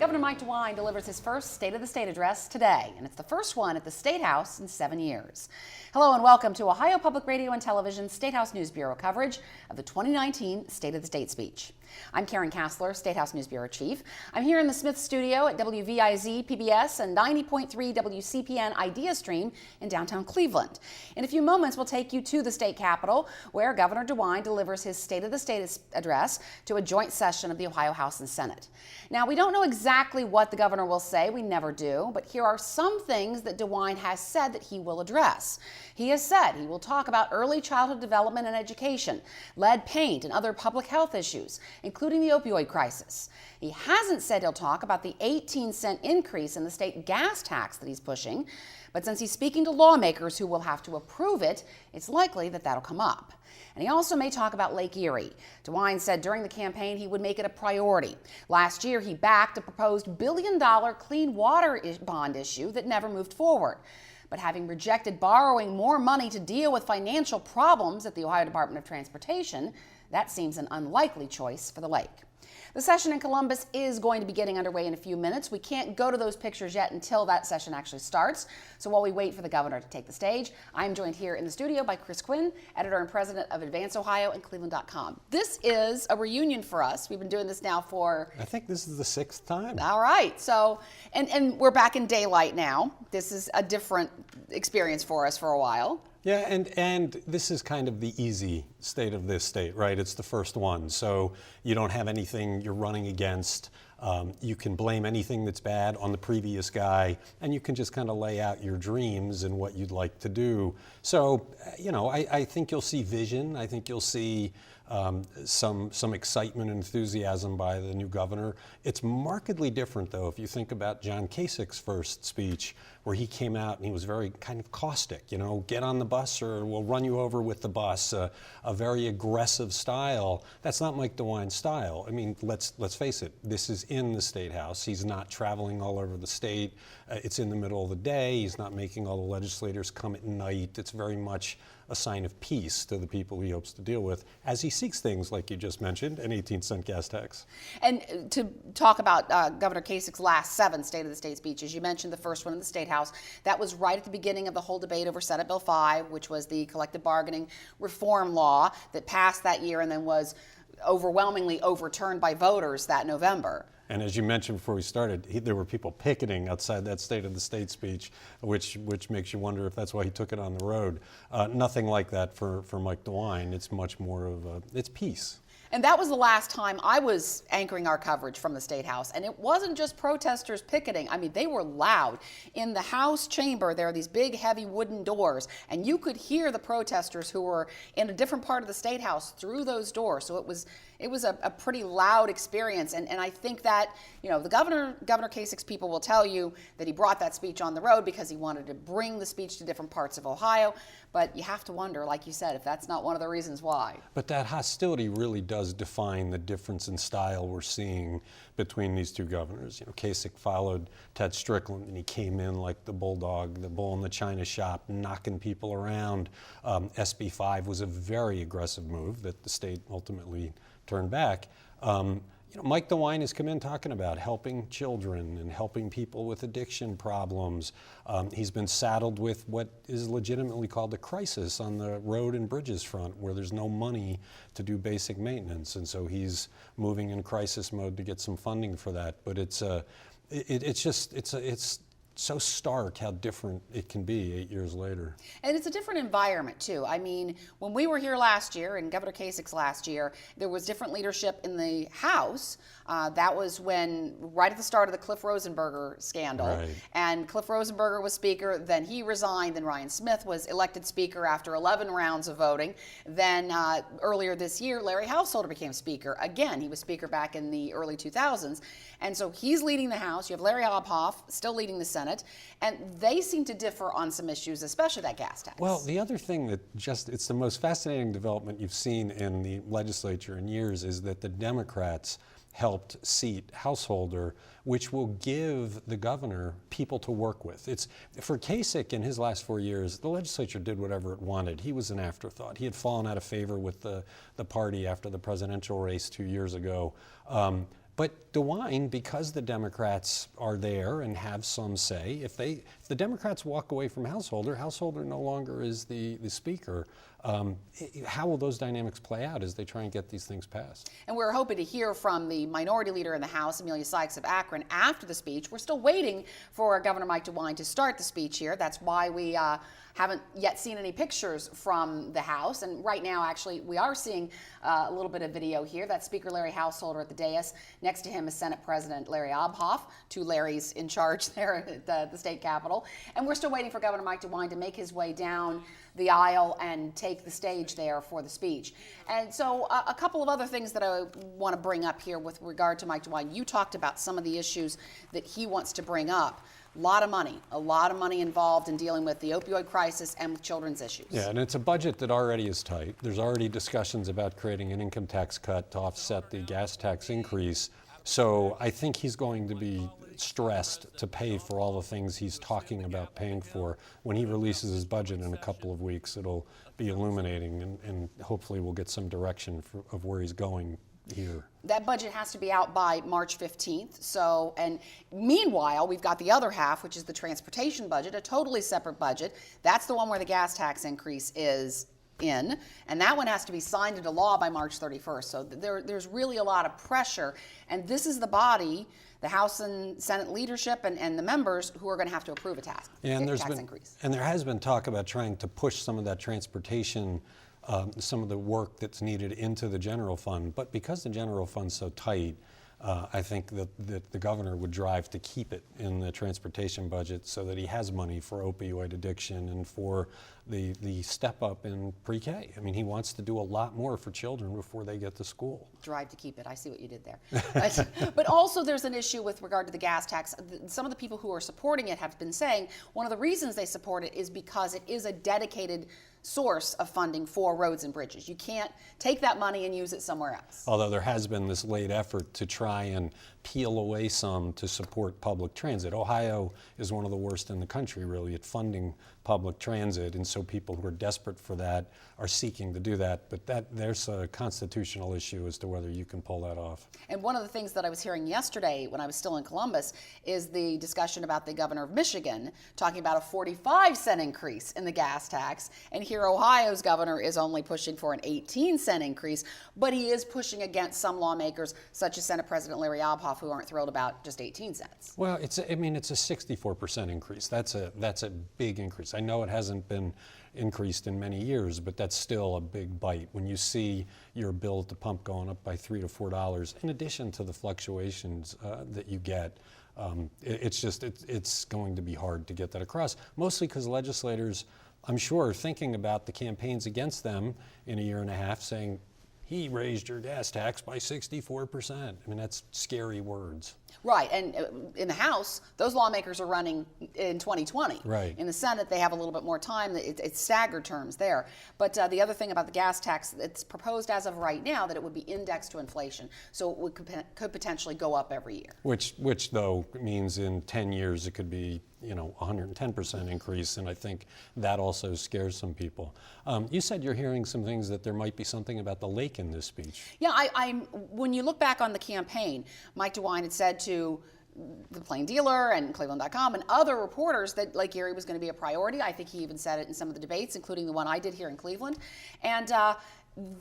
Governor Mike DeWine delivers his first State of the State address today, and it's the first one at the State House in 7 years. Hello and welcome to Ohio Public Radio and Television State House News Bureau coverage of the 2019 State of the State speech. I'm Karen Kassler, State House News Bureau Chief. I'm here in the Smith Studio at WVIZ PBS and 90.3 WCPN Idea Stream in downtown Cleveland. In a few moments, we'll take you to the state capitol, where Governor DeWine delivers his State of the State address to a joint session of the Ohio House and Senate. Now, we don't know exactly what the governor will say. We never do. But here are some things that DeWine has said that he will address. He has said he will talk about early childhood development and education, lead paint, and other public health issues, including the opioid crisis. He hasn't said he'll talk about the 18-cent increase in the state gas tax that he's pushing, but since he's speaking to lawmakers who will have to approve it, it's likely that that'll come up. And he also may talk about Lake Erie. DeWine said during the campaign he would make it a priority. Last year, he backed a proposed billion-dollar clean water bond issue that never moved forward. But having rejected borrowing more money to deal with financial problems at the Ohio Department of Transportation, that seems an unlikely choice for the lake. The session in Columbus is going to be getting underway in a few minutes. We can't go to those pictures yet until that session actually starts. So while we wait for the governor to take the stage, I'm joined here in the studio by Chris Quinn, editor and president of Advance Ohio and Cleveland.com. This is a reunion for us. We've been doing this now for... I think this is the 6th time. All right. So, and we're back in daylight now. This is a different experience for us for a while. Yeah, and this is kind of the easy state of this state, right? It's the first one, so you don't have anything you're running against. You can blame anything that's bad on the previous guy, and you can just kind of lay out your dreams and what you'd like to do. So, you know, I think you'll see vision. I think you'll see some excitement and enthusiasm by the new governor. It's markedly different, though, if you think about John Kasich's first speech, where he came out and he was very kind of caustic, you know, get on the bus or we'll run you over with the bus, a very aggressive style. That's not Mike DeWine's style. I mean, let's face it, this is in the State House. He's not traveling all over the state. It's in the middle of the day. He's not making all the legislators come at night. It's very much a sign of peace to the people he hopes to deal with as he seeks things like you just mentioned, an 18-cent gas tax. And to talk about Governor Kasich's last 7 State of the State speeches, you mentioned the first one in the State House. That was right at the beginning of the whole debate over Senate Bill 5, which was the collective bargaining reform law that passed that year and then was overwhelmingly overturned by voters that November. And as you mentioned before we started, there were people picketing outside that State of the State speech, which makes you wonder if that's why he took it on the road. Nothing like that for Mike DeWine. It's much more of it's peace. And that was the last time I was anchoring our coverage from the State House. And it wasn't just protesters picketing. I mean, they were loud. In the House chamber, there are these big, heavy wooden doors. And you could hear the protesters who were in a different part of the State House through those doors. So it was a pretty loud experience. And I think that, you know, the Governor Kasich's people will tell you that he brought that speech on the road because he wanted to bring the speech to different parts of Ohio. But you have to wonder, like you said, if that's not one of the reasons why. But that hostility really does define the difference in style we're seeing between these two governors. You know, Kasich followed Ted Strickland, and he came in like the bulldog, the bull in the china shop, knocking people around. SB 5 was a very aggressive move that the state ultimately turned back. You know, Mike DeWine has come in talking about helping children and helping people with addiction problems. He's been saddled with what is legitimately called a crisis on the road and bridges front, where there's no money to do basic maintenance, and so he's moving in crisis mode to get some funding for that. But it's so stark how different it can be 8 years later. And it's a different environment, too. I mean, when we were here last year, and Governor Kasich's last year, there was different leadership in the House. That was when, right at the start of the Cliff Rosenberger scandal. Right. And Cliff Rosenberger was Speaker, then he resigned, then Ryan Smith was elected Speaker after 11 rounds of voting. Then earlier this year, Larry Householder became Speaker. Again, he was Speaker back in the early 2000s. And so he's leading the House. You have Larry Obhoff still leading the Senate. And they seem to differ on some issues, especially that gas tax. Well, the other thing that it's the most fascinating development you've seen in the legislature in years is that the Democrats helped seat Householder, which will give the governor people to work with. It's for Kasich in his last 4 years, the legislature did whatever it wanted. He was an afterthought. He had fallen out of favor with the party after the presidential race 2 years ago. But DeWine, because the Democrats are there and have some say, if the Democrats walk away from Householder no longer is the speaker. How will those dynamics play out as they try and get these things passed? And we're hoping to hear from the minority leader in the House, Amelia Sykes of Akron, after the speech. We're still waiting for Governor Mike DeWine to start the speech here. That's why we haven't yet seen any pictures from the House. And right now, actually, we are seeing a little bit of video here. That's Speaker Larry Householder at the dais. Next to him is Senate President Larry Obhoff, two Larrys in charge there at the state capitol. And we're still waiting for Governor Mike DeWine to make his way down the aisle and take the stage there for the speech. And so a couple of other things that I want to bring up here with regard to Mike DeWine. You talked about some of the issues that he wants to bring up. A lot of money involved in dealing with the opioid crisis and with children's issues. Yeah, and it's a budget that already is tight. There's already discussions about creating an income tax cut to offset the gas tax increase. So I think he's going to be stressed to pay for all the things he's talking about paying for. When he releases his budget in a couple of weeks, it'll be illuminating, and hopefully we'll get some direction of where he's going here. That budget has to be out by March 15th. So, and meanwhile, we've got the other half, which is the transportation budget, a totally separate budget. That's the one where the gas tax increase is in, and that one has to be signed into law by March 31st. So there's really a lot of pressure, and this is the body, the House and Senate leadership and the members who are going to have to approve a tax increase. And there has been talk about trying to push some of that transportation, some of the work that's needed into the general fund. But because the general fund's so tight, I think that the governor would drive to keep it in the transportation budget so that he has money for opioid addiction and for the step up in pre-K. I mean, he wants to do a lot more for children before they get to school. Drive to keep it. I see what you did there. But also there's an issue with regard to the gas tax. Some of the people who are supporting it have been saying one of the reasons they support it is because it is a dedicated source of funding for roads and bridges. You can't take that money and use it somewhere else. Although there has been this late effort to try and peel away some to support public transit. Ohio is one of the worst in the country, really, at funding public transit, and so people who are desperate for that are seeking to do that. But there's a constitutional issue as to whether you can pull that off. And one of the things that I was hearing yesterday when I was still in Columbus is the discussion about the governor of Michigan talking about a 45-cent increase in the gas tax, and here Ohio's governor is only pushing for an 18-cent increase, but he is pushing against some lawmakers, such as Senate President Larry Obhoff, who aren't thrilled about just 18 cents. Well, it's a 64% increase. That's a big increase. I know it hasn't been increased in many years, but that's still a big bite. When you see your bill at the pump going up by $3 to $4, in addition to the fluctuations that you get, it's going to be hard to get that across, mostly because legislators, I'm sure, are thinking about the campaigns against them in a year and a half, saying, he raised your gas tax by 64%. I mean, that's scary words. Right, and in the House, those lawmakers are running in 2020. Right. In the Senate, they have a little bit more time. It's staggered terms there. But the other thing about the gas tax, it's proposed as of right now that it would be indexed to inflation, so it could potentially go up every year. Which though means in 10 years it could be 110% increase, and I think that also scares some people. You said you're hearing some things that there might be something about the lake in this speech. Yeah, when you look back on the campaign, Mike DeWine had said to the Plain Dealer and Cleveland.com and other reporters that Lake Erie was going to be a priority. I think he even said it in some of the debates, including the one I did here in Cleveland. And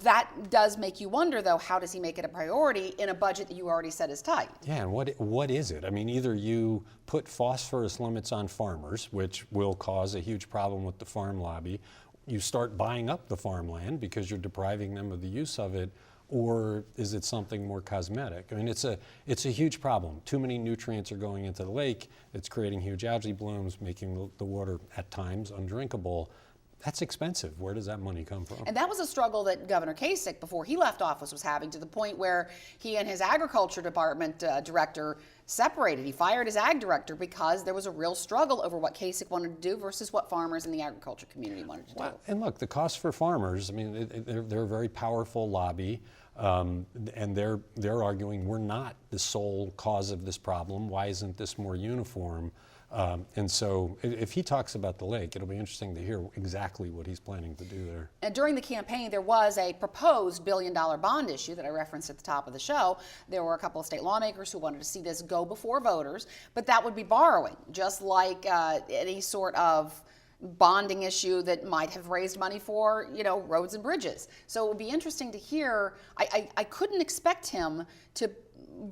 that does make you wonder, though, how does he make it a priority in a budget that you already said is tight? Yeah, and what is it? I mean, either you put phosphorus limits on farmers, which will cause a huge problem with the farm lobby, you start buying up the farmland because you're depriving them of the use of it, or is it something more cosmetic? I mean, it's a huge problem. Too many nutrients are going into the lake. It's creating huge algae blooms, making the water at times undrinkable. That's expensive. Where does that money come from? And that was a struggle that Governor Kasich, before he left office, was having, to the point where he and his agriculture department director separated. He fired his ag director because there was a real struggle over what Kasich wanted to do versus what farmers in the agriculture community wanted to do. And look, the cost for farmers, I mean, they're a very powerful lobby, and they're arguing we're not the sole cause of this problem. Why isn't this more uniform? And so if he talks about the lake, it'll be interesting to hear exactly what he's planning to do there. And during the campaign, there was a proposed $1 billion bond issue that I referenced at the top of the show. There were a couple of state lawmakers who wanted to see this go before voters, but that would be borrowing, just like any sort of bonding issue that might have raised money for, roads and bridges. So it would be interesting to hear. I couldn't expect him to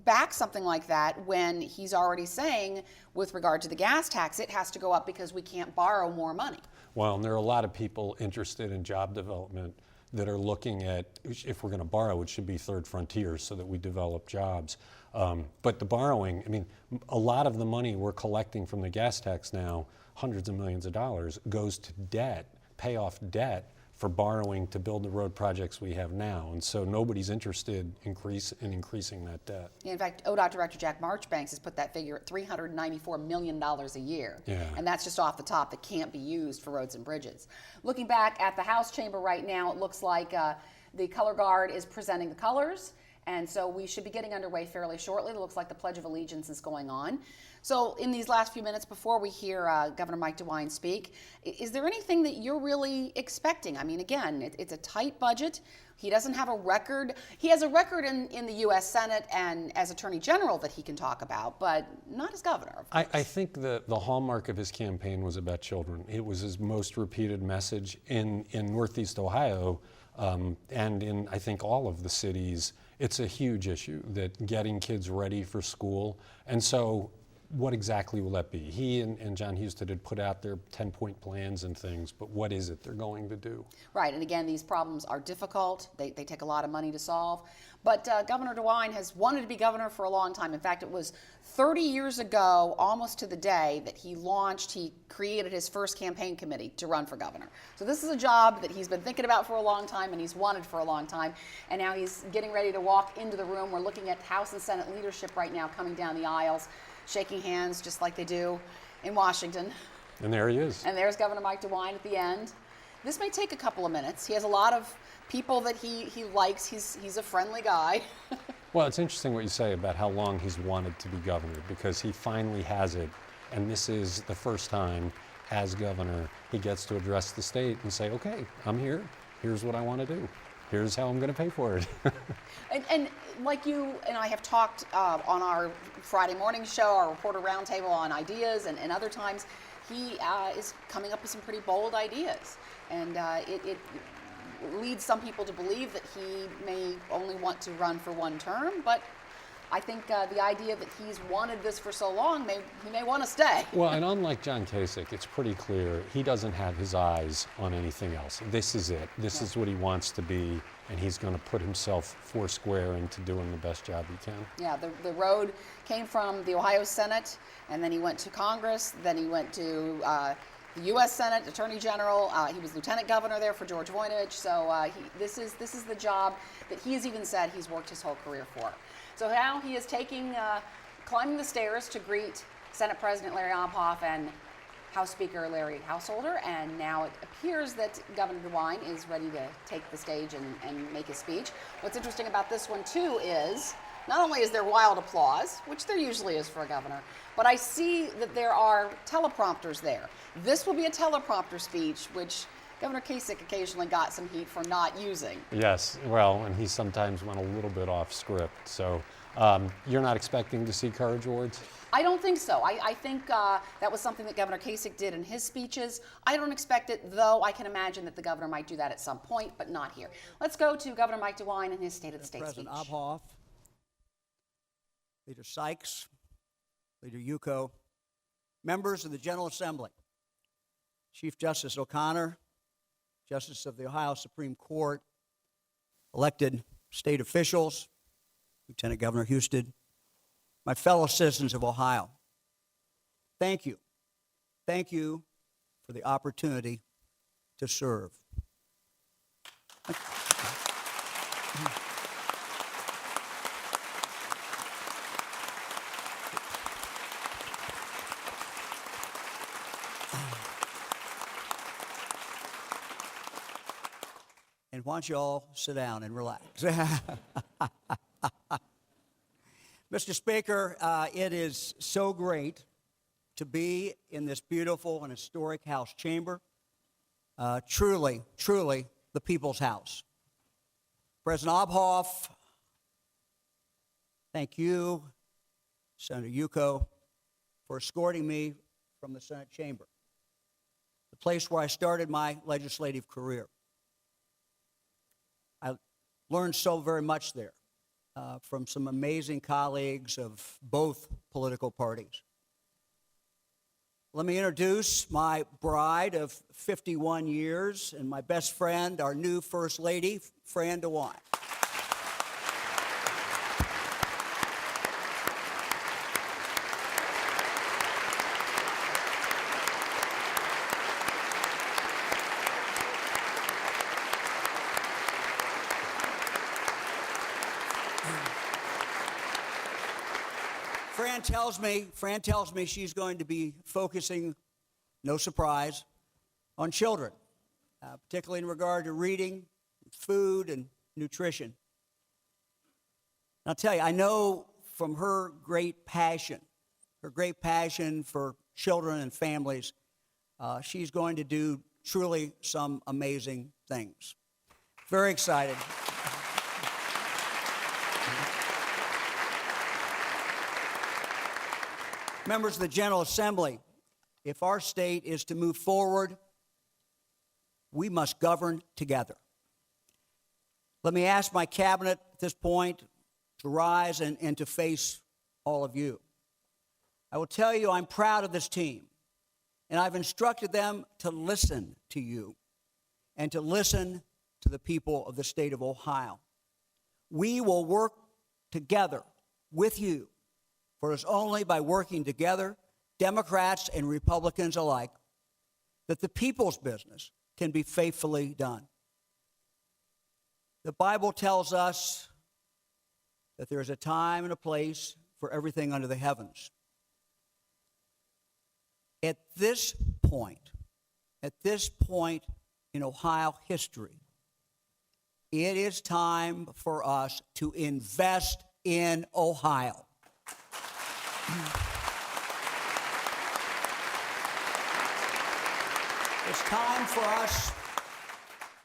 back something like that when he's already saying, with regard to the gas tax, it has to go up because we can't borrow more money. Well, and there are a lot of people interested in job development that are looking at, if we're going to borrow, it should be third frontiers so that we develop jobs. But the borrowing, a lot of the money we're collecting from the gas tax now, hundreds of millions of dollars, goes to debt, pay off debt for borrowing to build the road projects we have now. And so nobody's interested in increasing that debt. In fact, ODOT Director Jack Marchbanks has put that figure at $394 million a year. Yeah. And that's just off the top that can't be used for roads and bridges. Looking back at the House chamber right now, it looks like the color guard is presenting the colors. And so we should be getting underway fairly shortly. It looks like the Pledge of Allegiance is going on. So in these last few minutes before we hear Governor Mike DeWine speak, is there anything that you're really expecting? Again, it's a tight budget. He doesn't have a record. He has a record in the U.S. Senate and as Attorney General that he can talk about, but not as governor. I think the hallmark of his campaign was about children. It was his most repeated message in Northeast Ohio and in, I think, all of the cities. It's a huge issue, that getting kids ready for school. And so what exactly will that be? He and John Husted had put out their 10-point plans and things, but what is it they're going to do? Right, and again, these problems are difficult. They take a lot of money to solve. But Governor DeWine has wanted to be governor for a long time. In fact, it was 30 years ago, almost to the day, that he created his first campaign committee to run for governor. So this is a job that he's been thinking about for a long time and he's wanted for a long time. And now he's getting ready to walk into the room. We're looking at House and Senate leadership right now coming down the aisles, shaking hands just like they do in Washington. And there he is. And there's Governor Mike DeWine at the end. This may take a couple of minutes. He has a lot of people that he likes. He's a friendly guy. Well, it's interesting what you say about how long he's wanted to be governor, because he finally has it. And this is the first time as governor he gets to address the state and say, okay, I'm here. Here's what I want to do. Here's how I'm going to pay for it. And like you and I have talked on our Friday morning show, our reporter roundtable on ideas, and other times, he is coming up with some pretty bold ideas. And it leads some people to believe that he may only want to run for one term, but I think the idea that he's wanted this for so long, he may want to stay. Well, and unlike John Kasich, it's pretty clear he doesn't have his eyes on anything else. This is it. This is what he wants to be, and he's going to put himself foursquare into doing the best job he can. Yeah, the road came from the Ohio Senate, and then he went to Congress, then he went to the U.S. Senate, Attorney General. He was Lieutenant Governor there for George Voynich. So this is the job that he has even said he's worked his whole career for. So now he is climbing the stairs to greet Senate President Larry Obhoff and House Speaker Larry Householder, and now it appears that Governor DeWine is ready to take the stage and make his speech. What's interesting about this one, too, is not only is there wild applause, which there usually is for a governor, but I see that there are teleprompters there. This will be a teleprompter speech, which Governor Kasich occasionally got some heat for not using. Yes, well, and he sometimes went a little bit off script. So you're not expecting to see courage words? I don't think so. I think that was something that Governor Kasich did in his speeches. I don't expect it, though I can imagine that the governor might do that at some point, but not here. Let's go to Governor Mike DeWine and his State of the State President speech. Obhoff, Leader Sykes, Leader Yuko, members of the General Assembly, Chief Justice O'Connor, Justice of the Ohio Supreme Court, elected state officials, Lieutenant Governor Husted, my fellow citizens of Ohio, thank you. Thank you for the opportunity to serve. And why don't you all sit down and relax? Mr. Speaker, it is so great to be in this beautiful and historic House chamber. Truly, truly the people's house. President Obhoff, thank you, Senator Yuko, for escorting me from the Senate chamber, the place where I started my legislative career. I learned so very much there from some amazing colleagues of both political parties. Let me introduce my bride of 51 years and my best friend, our new First Lady, Fran DeWine. Fran tells me she's going to be focusing, no surprise, on children, particularly in regard to reading, food, and nutrition. I'll tell you, I know from her great passion for children and families, she's going to do truly some amazing things. Very excited. Members of the General Assembly, if our state is to move forward, we must govern together. Let me ask my cabinet at this point to rise and to face all of you. I will tell you I'm proud of this team, and I've instructed them to listen to you and to listen to the people of the state of Ohio. We will work together with you. For it's only by working together, Democrats and Republicans alike, that the people's business can be faithfully done. The Bible tells us that there is a time and a place for everything under the heavens. At this point in Ohio history, it is time for us to invest in Ohio.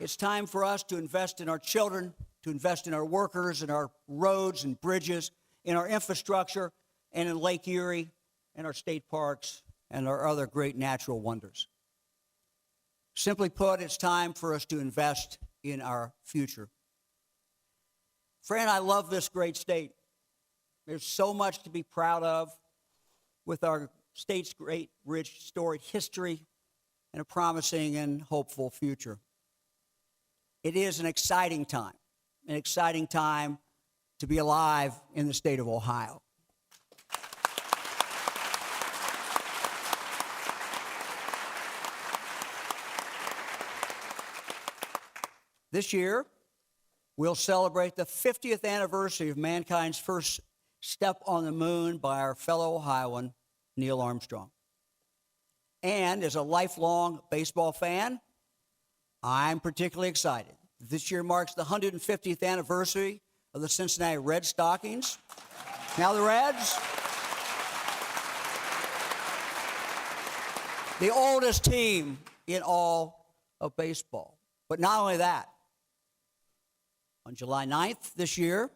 It's time for us to invest in our children, to invest in our workers, in our roads and bridges, in our infrastructure, and in Lake Erie, and our state parks, and our other great natural wonders. Simply put, it's time for us to invest in our future. Fran, I love this great state. There's so much to be proud of with our state's great, rich, storied history and a promising and hopeful future. It is an exciting time to be alive in the state of Ohio. This year, we'll celebrate the 50th anniversary of mankind's first step on the moon by our fellow Ohioan, Neil Armstrong. And as a lifelong baseball fan, I'm particularly excited. This year marks the 150th anniversary of the Cincinnati Red Stockings. Now the Reds, the oldest team in all of baseball. But not only that, on July 9th this year,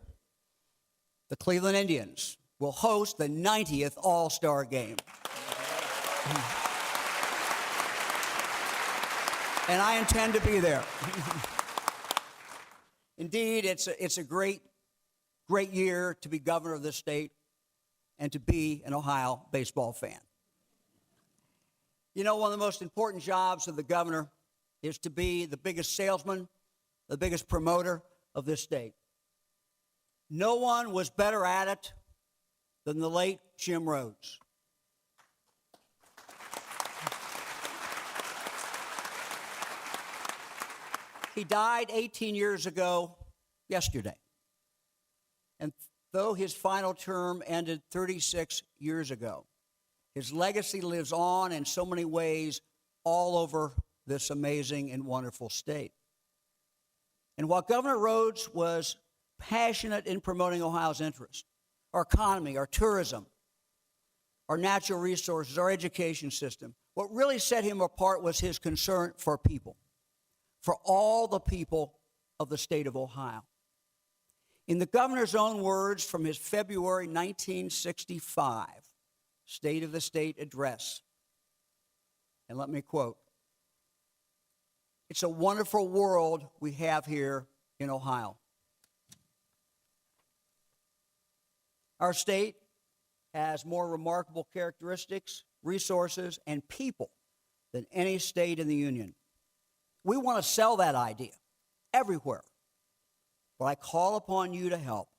the Cleveland Indians will host the 90th All-Star Game. And I intend to be there. Indeed, it's a great year to be governor of this state and to be an Ohio baseball fan. You know, one of the most important jobs of the governor is to be the biggest salesman, the biggest promoter of this state. No one was better at it than the late Jim Rhodes. He died 18 years ago yesterday. And though his final term ended 36 years ago, his legacy lives on in so many ways all over this amazing and wonderful state. And while Governor Rhodes was passionate in promoting Ohio's interests, our economy, our tourism, our natural resources, our education system. What really set him apart was his concern for people, for all the people of the state of Ohio. In the governor's own words from his February 1965 State of the State address, and let me quote, "It's a wonderful world we have here in Ohio. Our state has more remarkable characteristics, resources, and people than any state in the union. We want to sell that idea everywhere. But I call upon you to help.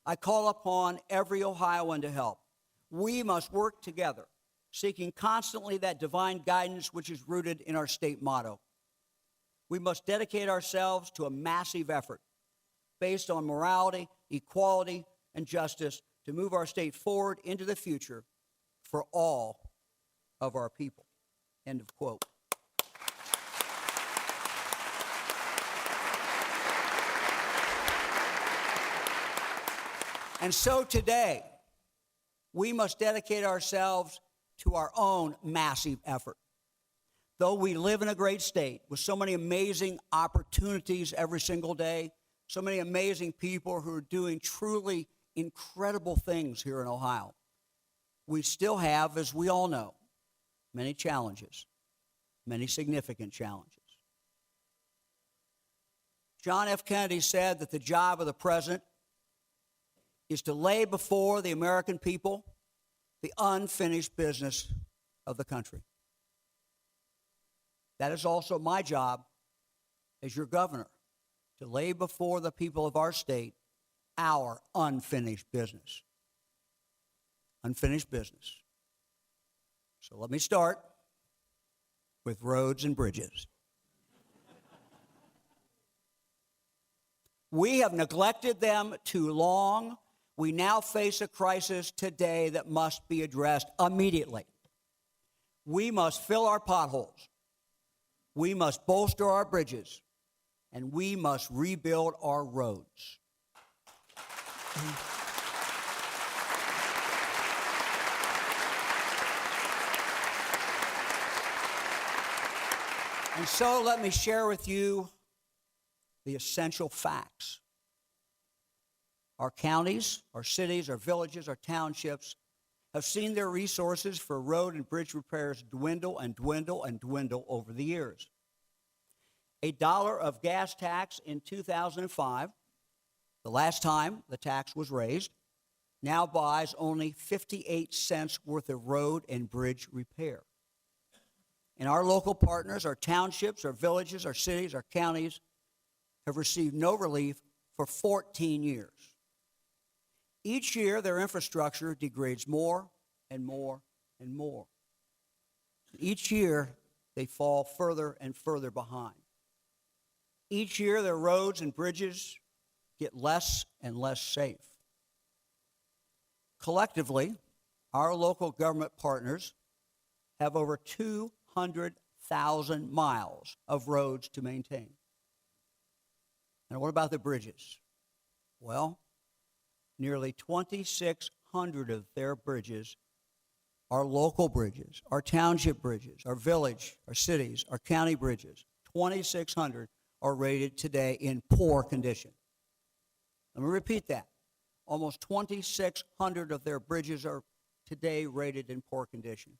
I call upon every Ohioan to help. We must work together, seeking constantly that divine guidance which is rooted in our state motto. We must dedicate ourselves to a massive effort based on morality, equality, and justice to move our state forward into the future for all of our people." End of quote. And so today, we must dedicate ourselves to our own massive effort. Though we live in a great state with so many amazing opportunities every single day, so many amazing people who are doing truly incredible things here in Ohio, we still have, as we all know, many challenges, many significant challenges. John F. Kennedy said that the job of the president is to lay before the American people the unfinished business of the country. That is also my job as your governor, to lay before the people of our state our unfinished business. Unfinished business. So let me start with roads and bridges. We have neglected them too long. We now face a crisis today that must be addressed immediately. We must fill our potholes. We must bolster our bridges. And we must rebuild our roads. And so let me share with you the essential facts. Our counties, our cities, our villages, our townships have seen their resources for road and bridge repairs dwindle and dwindle and dwindle over the years. $1 of gas tax in 2005, the last time the tax was raised, now buys only 58 cents worth of road and bridge repair. And our local partners, our townships, our villages, our cities, our counties have received no relief for 14 years. Each year, their infrastructure degrades more and more and more. Each year, they fall further and further behind. Each year, their roads and bridges get less and less safe. Collectively, our local government partners have over 200,000 miles of roads to maintain. And what about the bridges? Well, nearly 2,600 of their bridges are local bridges, our township bridges, our village, our cities, our county bridges. 2,600 are rated today in poor condition. Let me repeat that. Almost 2,600 of their bridges are today rated in poor condition.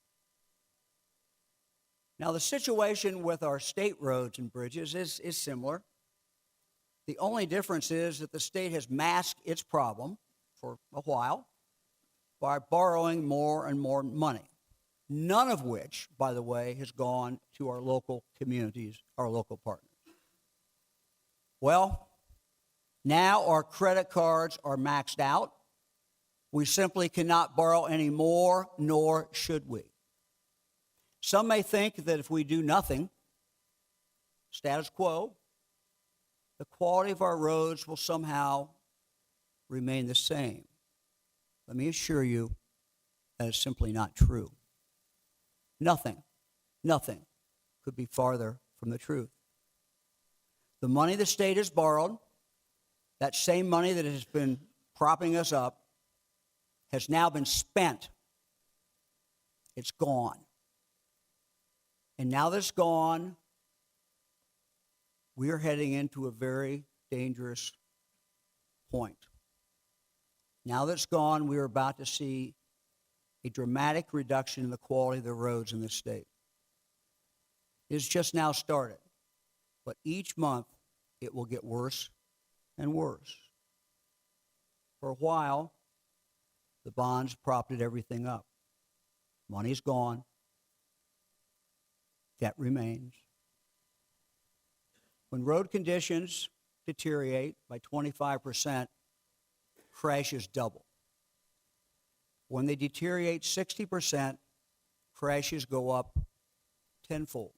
Now, the situation with our state roads and bridges is similar. The only difference is that the state has masked its problem for a while by borrowing more and more money, none of which, by the way, has gone to our local communities, our local partners. Well, now our credit cards are maxed out. We simply cannot borrow any more, nor should we. Some may think that if we do nothing, status quo, the quality of our roads will somehow remain the same. Let me assure you that is simply not true. Nothing could be farther from the truth. The money the state has borrowed, that same money that has been propping us up, has now been spent It's gone. And now that it's gone, we are heading into a very dangerous point. Now that it's gone, we are about to see a dramatic reduction in the quality of the roads in this state. It's just now started, but each month it will get worse and worse. For a while, the bonds propped everything up. Money's gone. Debt remains. When road conditions deteriorate by 25%, crashes double. When they deteriorate 60%, crashes go up tenfold.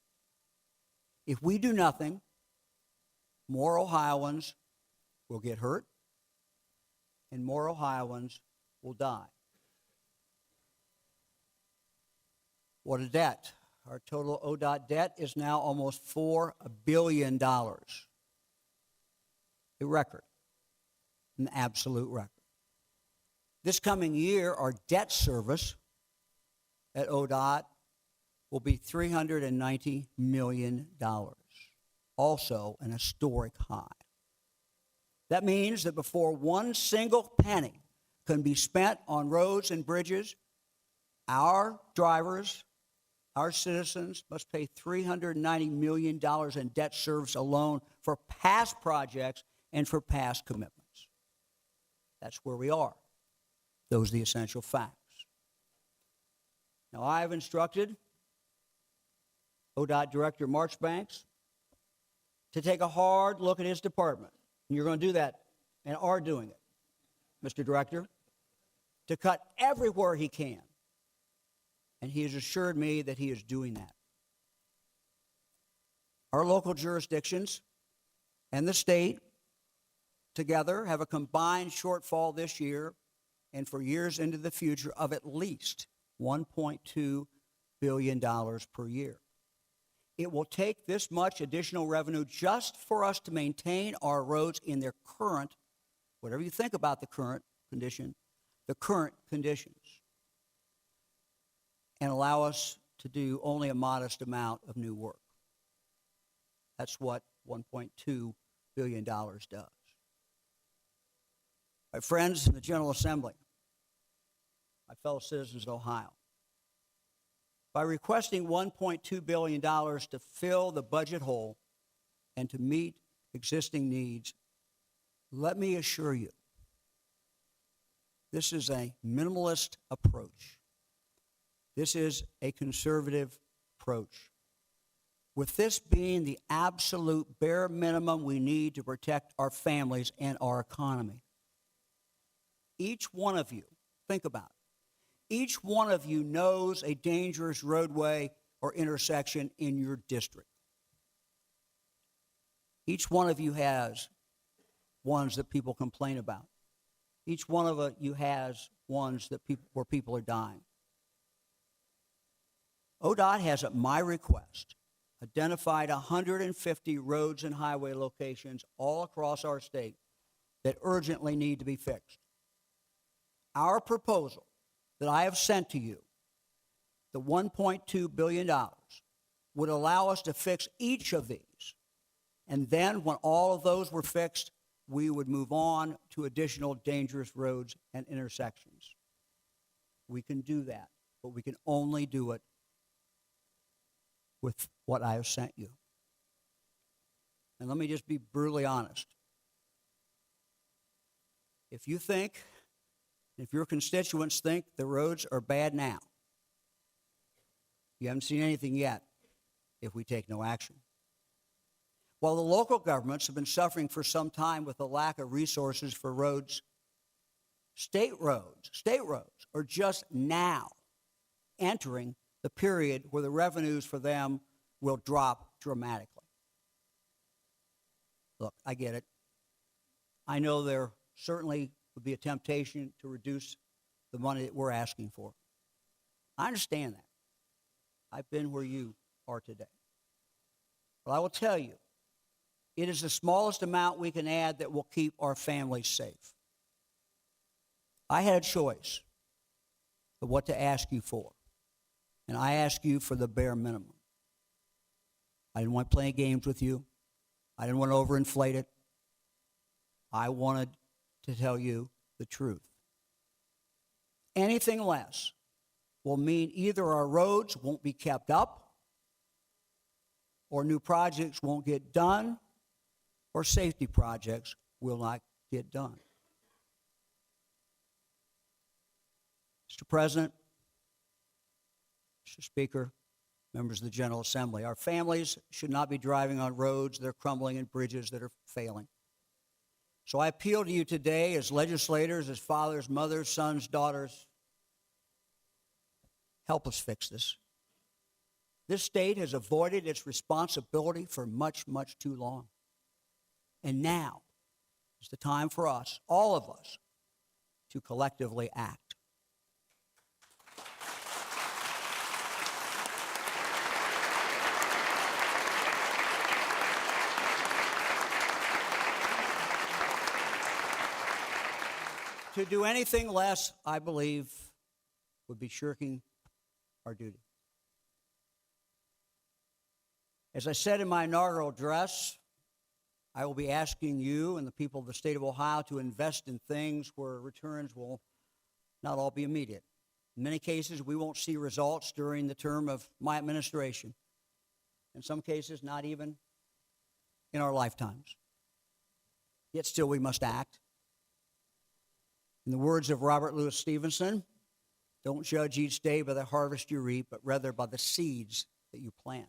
If we do nothing, more Ohioans will get hurt and more Ohioans will die. What a debt. Our total ODOT debt is now almost $4 billion. A record, an absolute record. This coming year, our debt service at ODOT will be $390 million, also an historic high. That means that before one single penny can be spent on roads and bridges, our drivers, our citizens must pay $390 million in debt service alone for past projects and for past commitments. That's where we are. Those are the essential facts. Now, I have instructed ODOT Director Marchbanks to take a hard look at his department. And you're going to do that and are doing it, Mr. Director, to cut everywhere he can. And he has assured me that he is doing that. Our local jurisdictions and the state together have a combined shortfall this year and for years into the future of at least $1.2 billion per year. It will take this much additional revenue just for us to maintain our roads in their current, whatever you think about the current condition, the current conditions, and allow us to do only a modest amount of new work. That's what $1.2 billion does. My friends in the General Assembly, my fellow citizens of Ohio, by requesting $1.2 billion to fill the budget hole and to meet existing needs, let me assure you, this is a minimalist approach. This is a conservative approach. With this being the absolute bare minimum we need to protect our families and our economy. Each one of you, think about it, each one of you knows a dangerous roadway or intersection in your district. Each one of you has ones that people complain about. Each one of you has ones that where people are dying. ODOT has, at my request, identified 150 roads and highway locations all across our state that urgently need to be fixed. Our proposal that I have sent to you, the $1.2 billion, would allow us to fix each of these. And then when all of those were fixed, we would move on to additional dangerous roads and intersections. We can do that, but we can only do it with what I have sent you. And let me just be brutally honest. If you think, if your constituents think the roads are bad now, you haven't seen anything yet if we take no action. While the local governments have been suffering for some time with the lack of resources for roads, state roads are just now entering the period where the revenues for them will drop dramatically. Look, I get it. I know there certainly would be a temptation to reduce the money that we're asking for. I understand that. I've been where you are today. But I will tell you, it is the smallest amount we can add that will keep our families safe. I had a choice of what to ask you for. And I ask you for the bare minimum. I didn't want playing games with you. I didn't want to overinflate it. I wanted to tell you the truth. Anything less will mean either our roads won't be kept up, or new projects won't get done, or safety projects will not get done. Mr. President, Mr. Speaker, members of the General Assembly, our families should not be driving on roads that are crumbling and bridges that are failing. So I appeal to you today as legislators, as fathers, mothers, sons, daughters, help us fix this. This state has avoided its responsibility for much, much too long. And now is the time for us, all of us, to collectively act. To do anything less, I believe, would be shirking our duty. As I said in my inaugural address, I will be asking you and the people of the state of Ohio to invest in things where returns will not all be immediate. In many cases, we won't see results during the term of my administration. In some cases, not even in our lifetimes. Yet still we must act. In the words of Robert Louis Stevenson, don't judge each day by the harvest you reap, but rather by the seeds that you plant.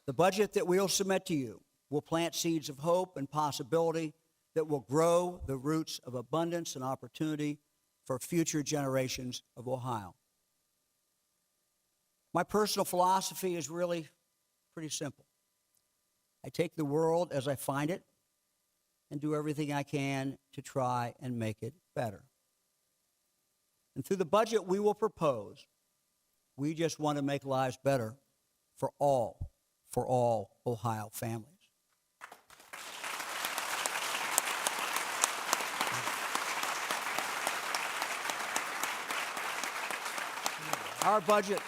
The budget that we'll submit to you will plant seeds of hope and possibility that will grow the roots of abundance and opportunity for future generations of Ohio. My personal philosophy is really pretty simple. I take the world as I find it and do everything I can to try and make it better. And through the budget we will propose, we just want to make lives better for all Ohio families. Our budget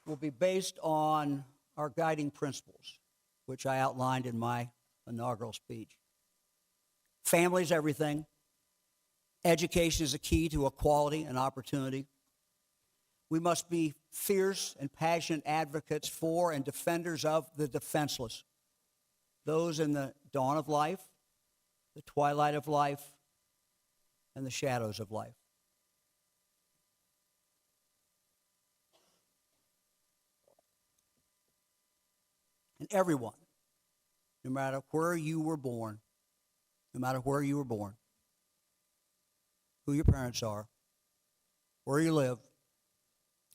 will be based on our guiding principles, which I outlined in my inaugural speech. Family is everything. Education is a key to equality and opportunity. We must be fierce and passionate advocates for and defenders of the defenseless, those in the dawn of life, the twilight of life, and the shadows of life. And everyone, no matter where you were born, who your parents are, where you live,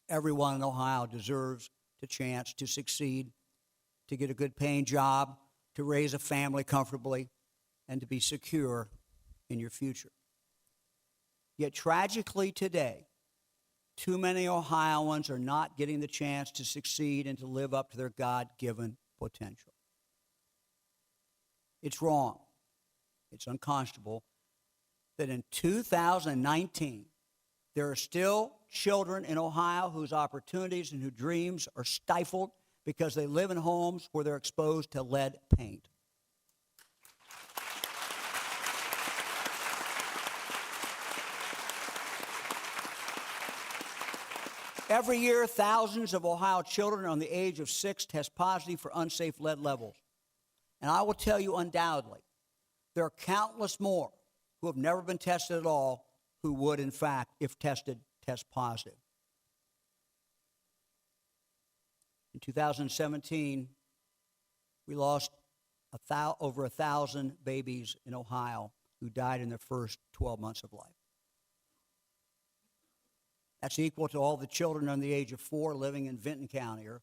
everyone in Ohio deserves the chance to succeed, to get a good paying job, to raise a family comfortably, and to be secure in your future. Yet tragically today, too many Ohioans are not getting the chance to succeed and to live up to their God-given potential. It's wrong. It's unconscionable that in 2019, there are still children in Ohio whose opportunities and whose dreams are stifled because they live in homes where they're exposed to lead paint. Every year, thousands of Ohio children under the age of 6 test positive for unsafe lead levels. And I will tell you undoubtedly, there are countless more who have never been tested at all who would, in fact, if tested, test positive. In 2017, we lost over 1,000 babies in Ohio who died in their first 12 months of life. That's equal to all the children under the age of 4 living in Vinton County or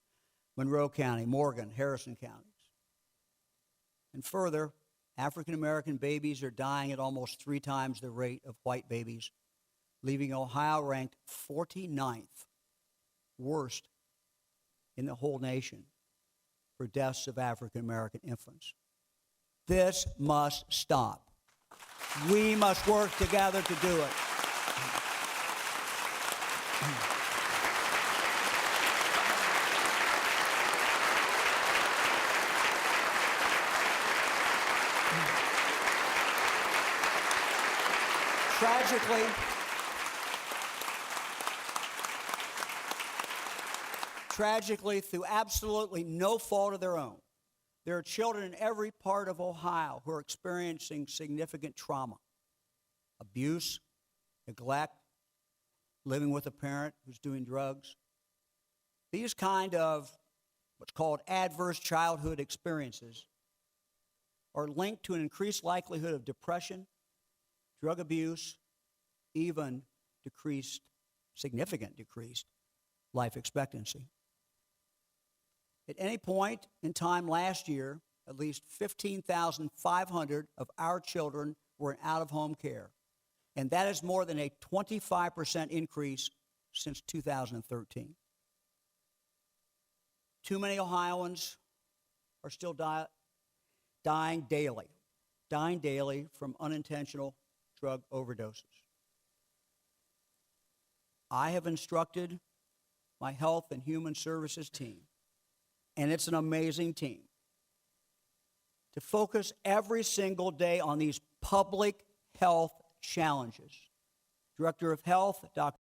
Monroe County, Morgan, Harrison counties. And further, African American babies are dying at almost 3 times the rate of white babies, leaving Ohio ranked 49th worst in the whole nation for deaths of African American infants. This must stop. We must work together to do it. Tragically, through absolutely no fault of their own, there are children in every part of Ohio who are experiencing significant trauma, abuse, neglect, living with a parent who's doing drugs. These kind of what's called adverse childhood experiences are linked to an increased likelihood of depression, drug abuse, even significant decreased life expectancy. At any point in time last year, at least 15,500 of our children were in out-of-home care, and that is more than a 25% increase since 2013. Too many Ohioans are still dying daily from unintentional drug overdoses. I have instructed my Health and Human Services team, and it's an amazing team, to focus every single day on these public health challenges. Director of Health, Dr.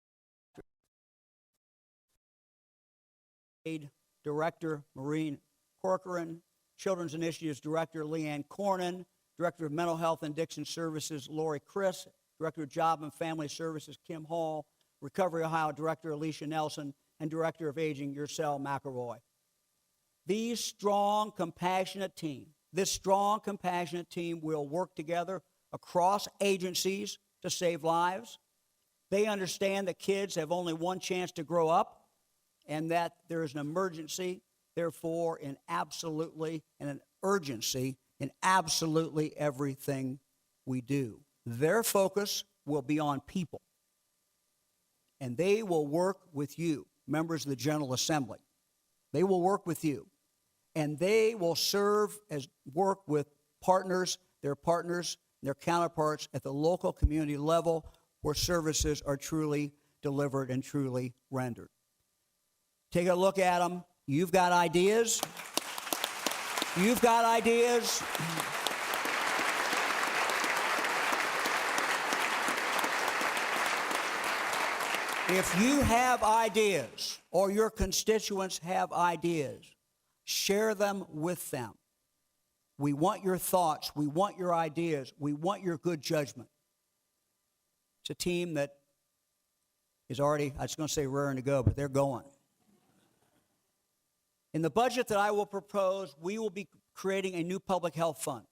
Director Maureen Corcoran, Children's Initiatives Director Leanne Cornyn, Director of Mental Health and Addiction Services Lori Chris, Director of Job and Family Services Kim Hall, Recovery Ohio Director Alicia Nelson, and Director of Aging Ursel McElroy. This strong, compassionate team will work together across agencies to save lives. They understand that kids have only one chance to grow up and that there is an emergency, therefore, an urgency in absolutely everything we do. Their focus will be on people, and they will work with you, members of the General Assembly. They will work with you, and they will work with their counterparts at the local community level where services are truly delivered and truly rendered. Take a look at them. You've got ideas. If you have ideas or your constituents have ideas, share them with them. We want your thoughts. We want your ideas. We want your good judgment. It's a team that is already, I was going to say raring to go, but they're going. In the budget that I will propose, we will be creating a new public health fund,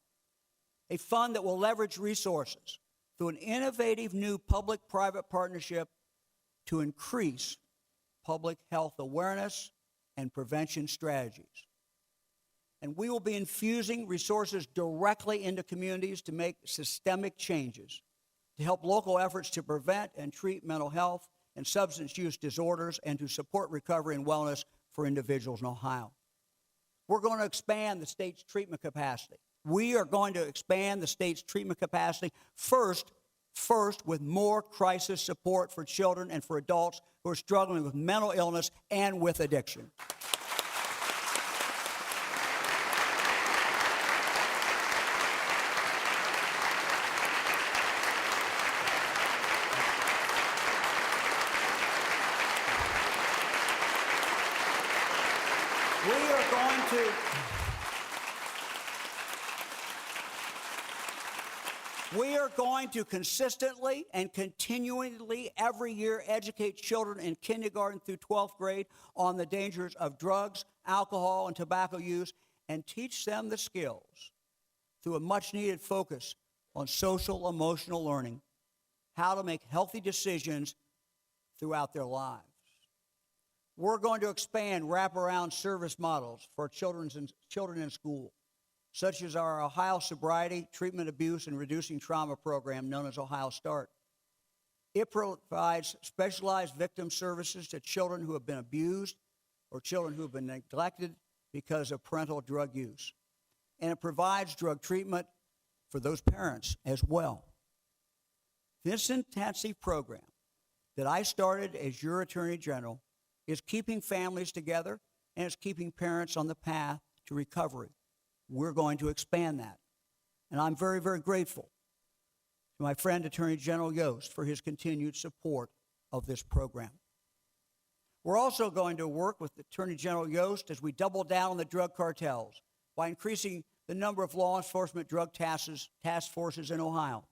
a fund that will leverage resources through an innovative new public-private partnership to increase public health awareness and prevention strategies. And we will be infusing resources directly into communities to make systemic changes, to help local efforts to prevent and treat mental health and substance use disorders, and to support recovery and wellness for individuals in Ohio. We're going to expand the state's treatment capacity. We are going to expand the state's treatment capacity first with more crisis support for children and for adults who are struggling with mental illness and with addiction. We are going to consistently and continually every year educate children in kindergarten through 12th grade on the dangers of drugs, alcohol, and tobacco use, and teach them the skills through a much-needed focus on social emotional learning, how to make healthy decisions throughout their lives. We're going to expand wraparound service models for children in school, such as our Ohio Sobriety, Treatment, Abuse, and Reducing Trauma program known as Ohio START. It provides specialized victim services to children who have been abused or children who have been neglected because of parental drug use. And it provides drug treatment for those parents as well. This intensive program that I started as your Attorney General is keeping families together and it's keeping parents on the path to recovery. We're going to expand that. And I'm very, very grateful to my friend Attorney General Yost for his continued support of this program. We're also going to work with Attorney General Yost as we double down on the drug cartels by increasing the number of law enforcement drug task forces in Ohio.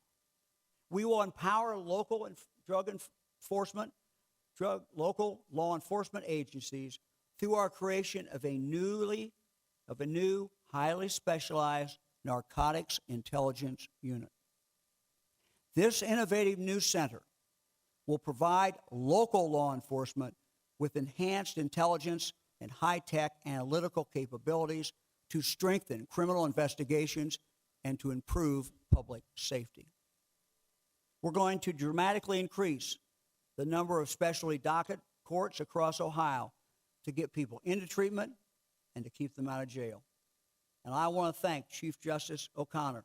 We will empower local law enforcement agencies through our creation of a new, highly specialized narcotics intelligence unit. This innovative new center will provide local law enforcement with enhanced intelligence and high-tech analytical capabilities to strengthen criminal investigations and to improve public safety. We're going to dramatically increase the number of specialty docket courts across Ohio to get people into treatment and to keep them out of jail. And I want to thank Chief Justice O'Connor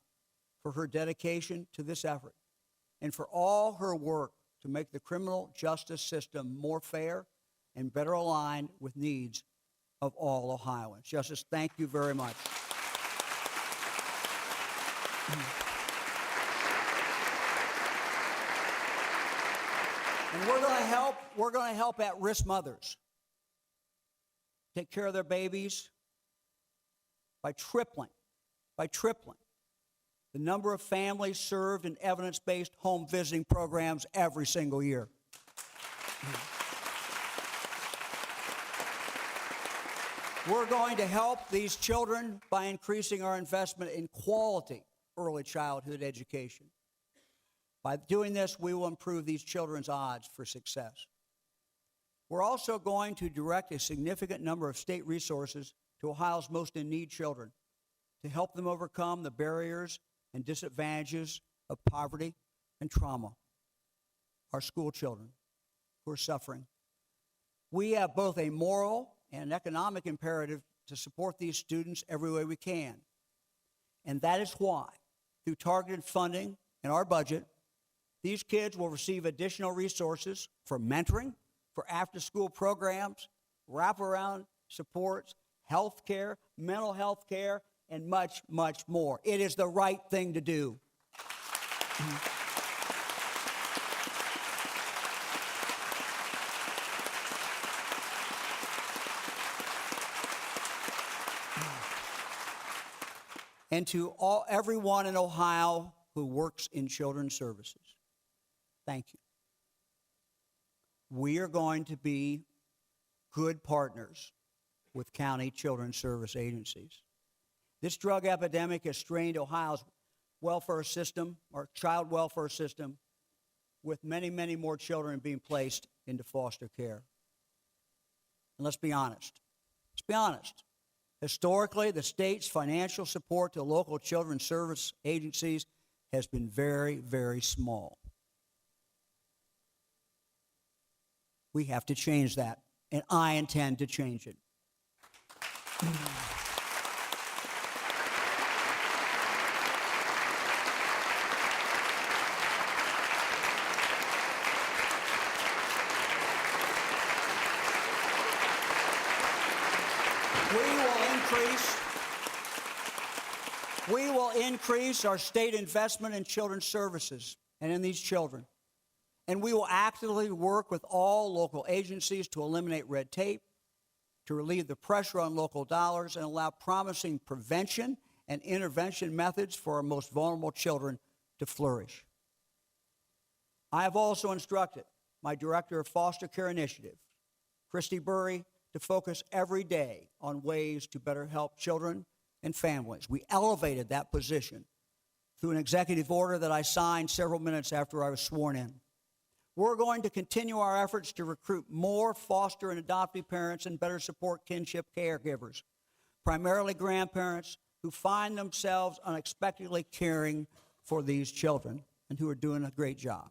for her dedication to this effort and for all her work to make the criminal justice system more fair and better aligned with needs of all Ohioans. Justice, thank you very much. And we're going to help at-risk mothers take care of their babies by tripling the number of families served in evidence-based home visiting programs every single year. We're going to help these children by increasing our investment in quality early childhood education. By doing this, we will improve these children's odds for success. We're also going to direct a significant number of state resources to Ohio's most in need children to help them overcome the barriers and disadvantages of poverty and trauma. Our school children who are suffering. We have both a moral and an economic imperative to support these students every way we can. And that is why, through targeted funding in our budget, these kids will receive additional resources for mentoring, for after-school programs, wraparound supports, health care, mental health care, and much, much more. It is the right thing to do. And to everyone in Ohio who works in children's services, thank you. We are going to be good partners with county children's service agencies. This drug epidemic has strained Ohio's welfare system, our child welfare system, with many, many more children being placed into foster care. And let's be honest. Let's be honest. Historically, the state's financial support to local children's service agencies has been very, very small. We have to change that, and I intend to change it. We will increase our state investment in children's services and in these children. And we will actively work with all local agencies to eliminate red tape, to relieve the pressure on local dollars, and allow promising prevention and intervention methods for our most vulnerable children to flourish. I have also instructed my Director of Foster Care Initiative, Christy Burry, to focus every day on ways to better help children and families. We elevated that position through an executive order that I signed several minutes after I was sworn in. We're going to continue our efforts to recruit more foster and adoptive parents and better support kinship caregivers, primarily grandparents who find themselves unexpectedly caring for these children and who are doing a great job.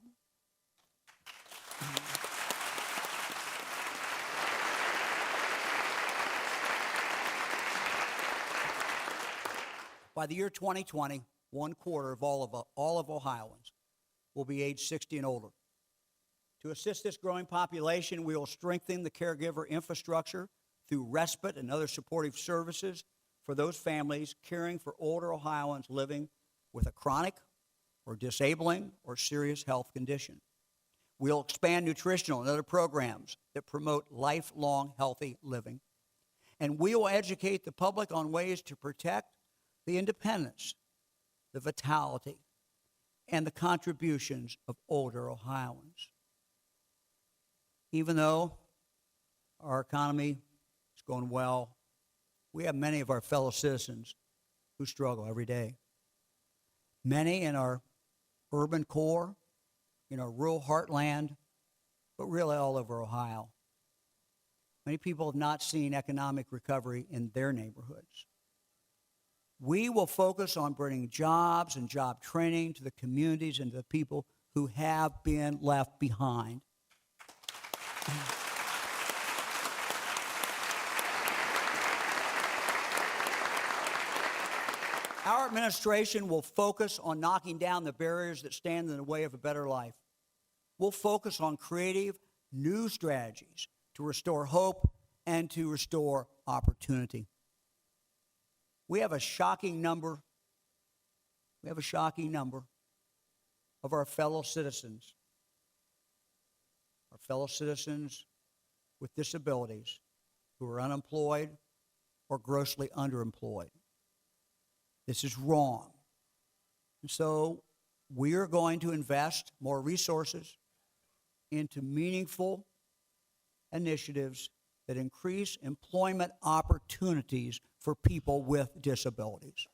By the year 2020, 1/4 of all of Ohioans will be age 60 and older. To assist this growing population, we will strengthen the caregiver infrastructure through respite and other supportive services for those families caring for older Ohioans living with a chronic or disabling or serious health condition. We'll expand nutritional and other programs that promote lifelong healthy living. And we will educate the public on ways to protect the independence, the vitality, and the contributions of older Ohioans. Even though our economy is going well, we have many of our fellow citizens who struggle every day. Many in our urban core, in our rural heartland, but really all over Ohio. Many people have not seen economic recovery in their neighborhoods. We will focus on bringing jobs and job training to the communities and to the people who have been left behind. Our administration will focus on knocking down the barriers that stand in the way of a better life. We'll focus on creative, new strategies to restore hope and to restore opportunity. We have a shocking number of our fellow citizens with disabilities who are unemployed or grossly underemployed. This is wrong. And so we are going to invest more resources into meaningful initiatives that increase employment opportunities for people with disabilities.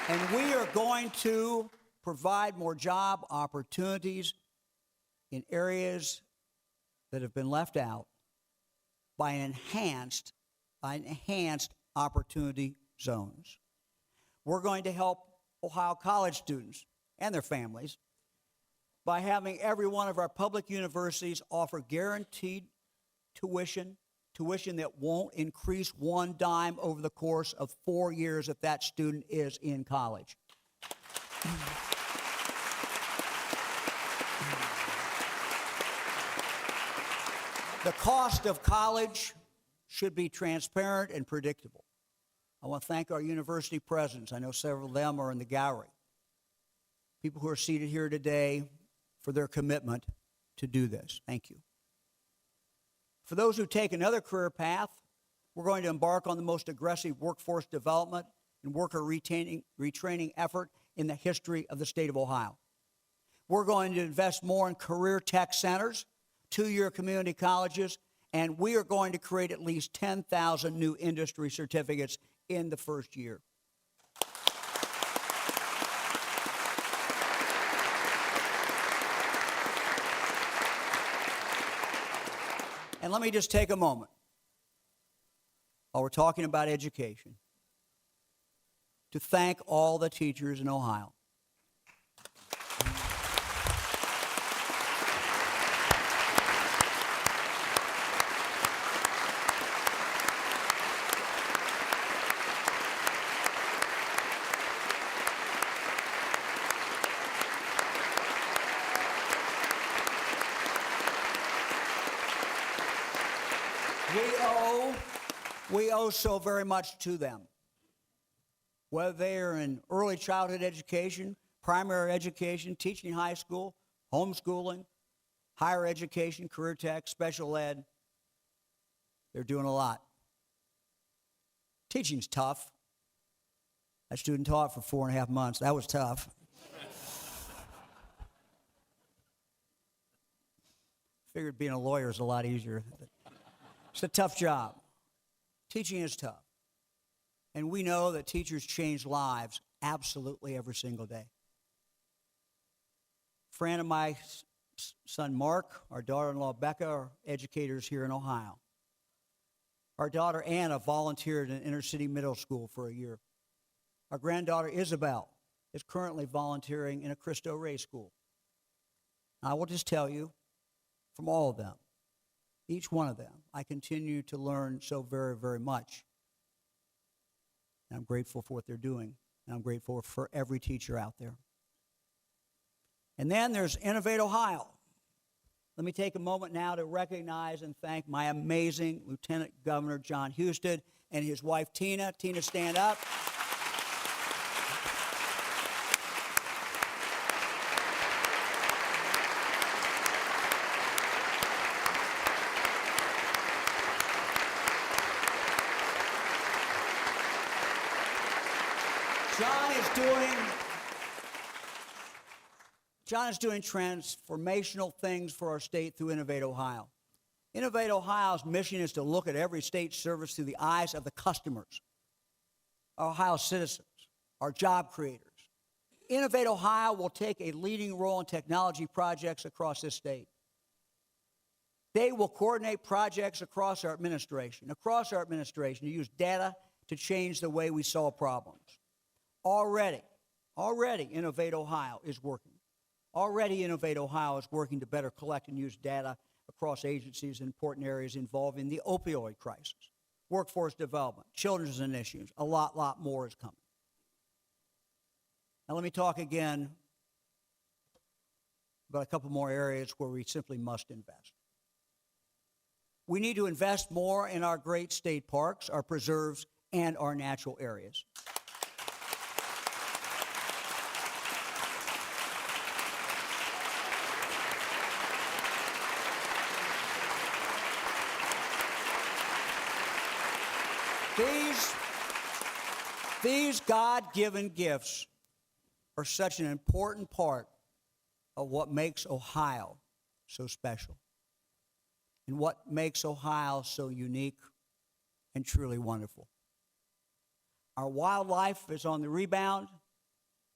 And we are going to provide more job opportunities in areas that have been left out by enhanced opportunity zones. We're going to help Ohio college students and their families by having every one of our public universities offer guaranteed tuition that won't increase one dime over the course of 4 years if that student is in college. The cost of college should be transparent and predictable. I want to thank our university presidents. I know several of them are in the gallery. People who are seated here today for their commitment to do this. Thank you. For those who take another career path, we're going to embark on the most aggressive workforce development and worker retraining effort in the history of the state of Ohio. We're going to invest more in career tech centers, two-year community colleges, and we are going to create at least 10,000 new industry certificates in the first year. And let me just take a moment, while we're talking about education, to thank all the teachers in Ohio. We owe so very much to them. Whether they are in early childhood education, primary education, teaching high school, homeschooling, higher education, career tech, special ed, they're doing a lot. Teaching's tough. That student taught for 4.5 months. That was tough. Figured being a lawyer is a lot easier. It's a tough job. Teaching is tough. And we know that teachers change lives absolutely every single day. Fran and my son Mark, our daughter-in-law Becca, are educators here in Ohio. Our daughter Anna volunteered in inner city middle school for a year. Our granddaughter Isabel is currently volunteering in a Cristo Rey school. I will just tell you, from all of them, each one of them, I continue to learn so very, very much. And I'm grateful for what they're doing, and I'm grateful for every teacher out there. And then there's Innovate Ohio, Let me take a moment now to recognize and thank my amazing Lieutenant Governor John Husted and his wife Tina. Tina, stand up. John is doing transformational things for our state through Innovate Ohio. Innovate Ohio's mission is to look at every state service through the eyes of the customers, our Ohio citizens, our job creators. Innovate Ohio will take a leading role in technology projects across this state. They will coordinate projects across our administration to use data to change the way we solve problems. Already, Innovate Ohio is working. Already, Innovate Ohio is working to better collect and use data across agencies in important areas involving the opioid crisis, workforce development, children's initiatives. A lot more is coming. Now, let me talk again about a couple more areas where we simply must invest. We need to invest more in our great state parks, our preserves, and our natural areas. These God-given gifts are such an important part of what makes Ohio so special and what makes Ohio so unique and truly wonderful. Our wildlife is on the rebound.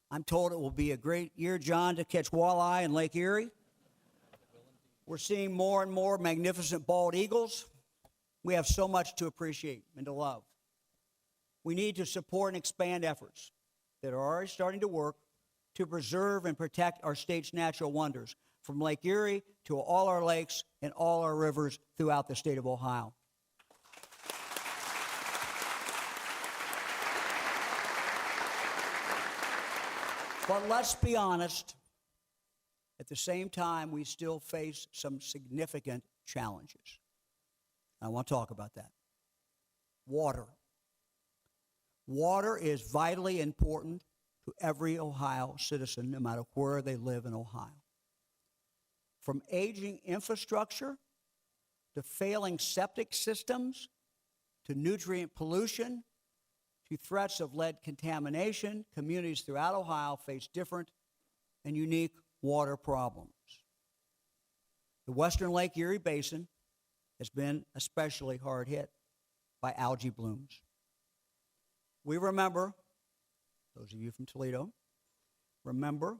I'm told it will be a great year, John, to catch walleye in Lake Erie. We're seeing more and more magnificent bald eagles. We have so much to appreciate and to love. We need to support and expand efforts that are already starting to work to preserve and protect our state's natural wonders, from Lake Erie to all our lakes and all our rivers throughout the state of Ohio. But let's be honest, at the same time, we still face some significant challenges. I want to talk about that. Water. Water is vitally important to every Ohio citizen, no matter where they live in Ohio. From aging infrastructure to failing septic systems to nutrient pollution to threats of lead contamination, communities throughout Ohio face different and unique water problems. The Western Lake Erie Basin has been especially hard hit by algae blooms. We remember, those of you from Toledo, remember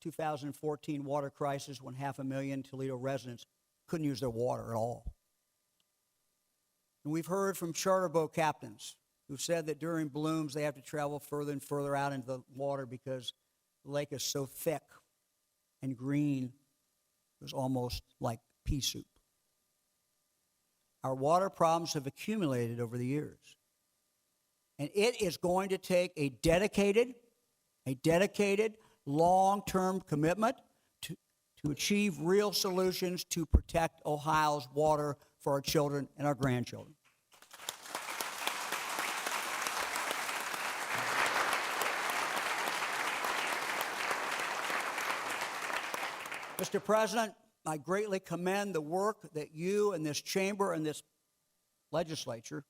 2014 water crisis when 500,000 Toledo residents couldn't use their water at all. And we've heard from charter boat captains who said that during blooms they have to travel further and further out into the water because the lake is so thick and green, it was almost like pea soup. Our water problems have accumulated over the years. And it is going to take a dedicated, long-term commitment to achieve real solutions to protect Ohio's water for our children and our grandchildren. Mr. President, I greatly commend the work that you and this chamber and this legislature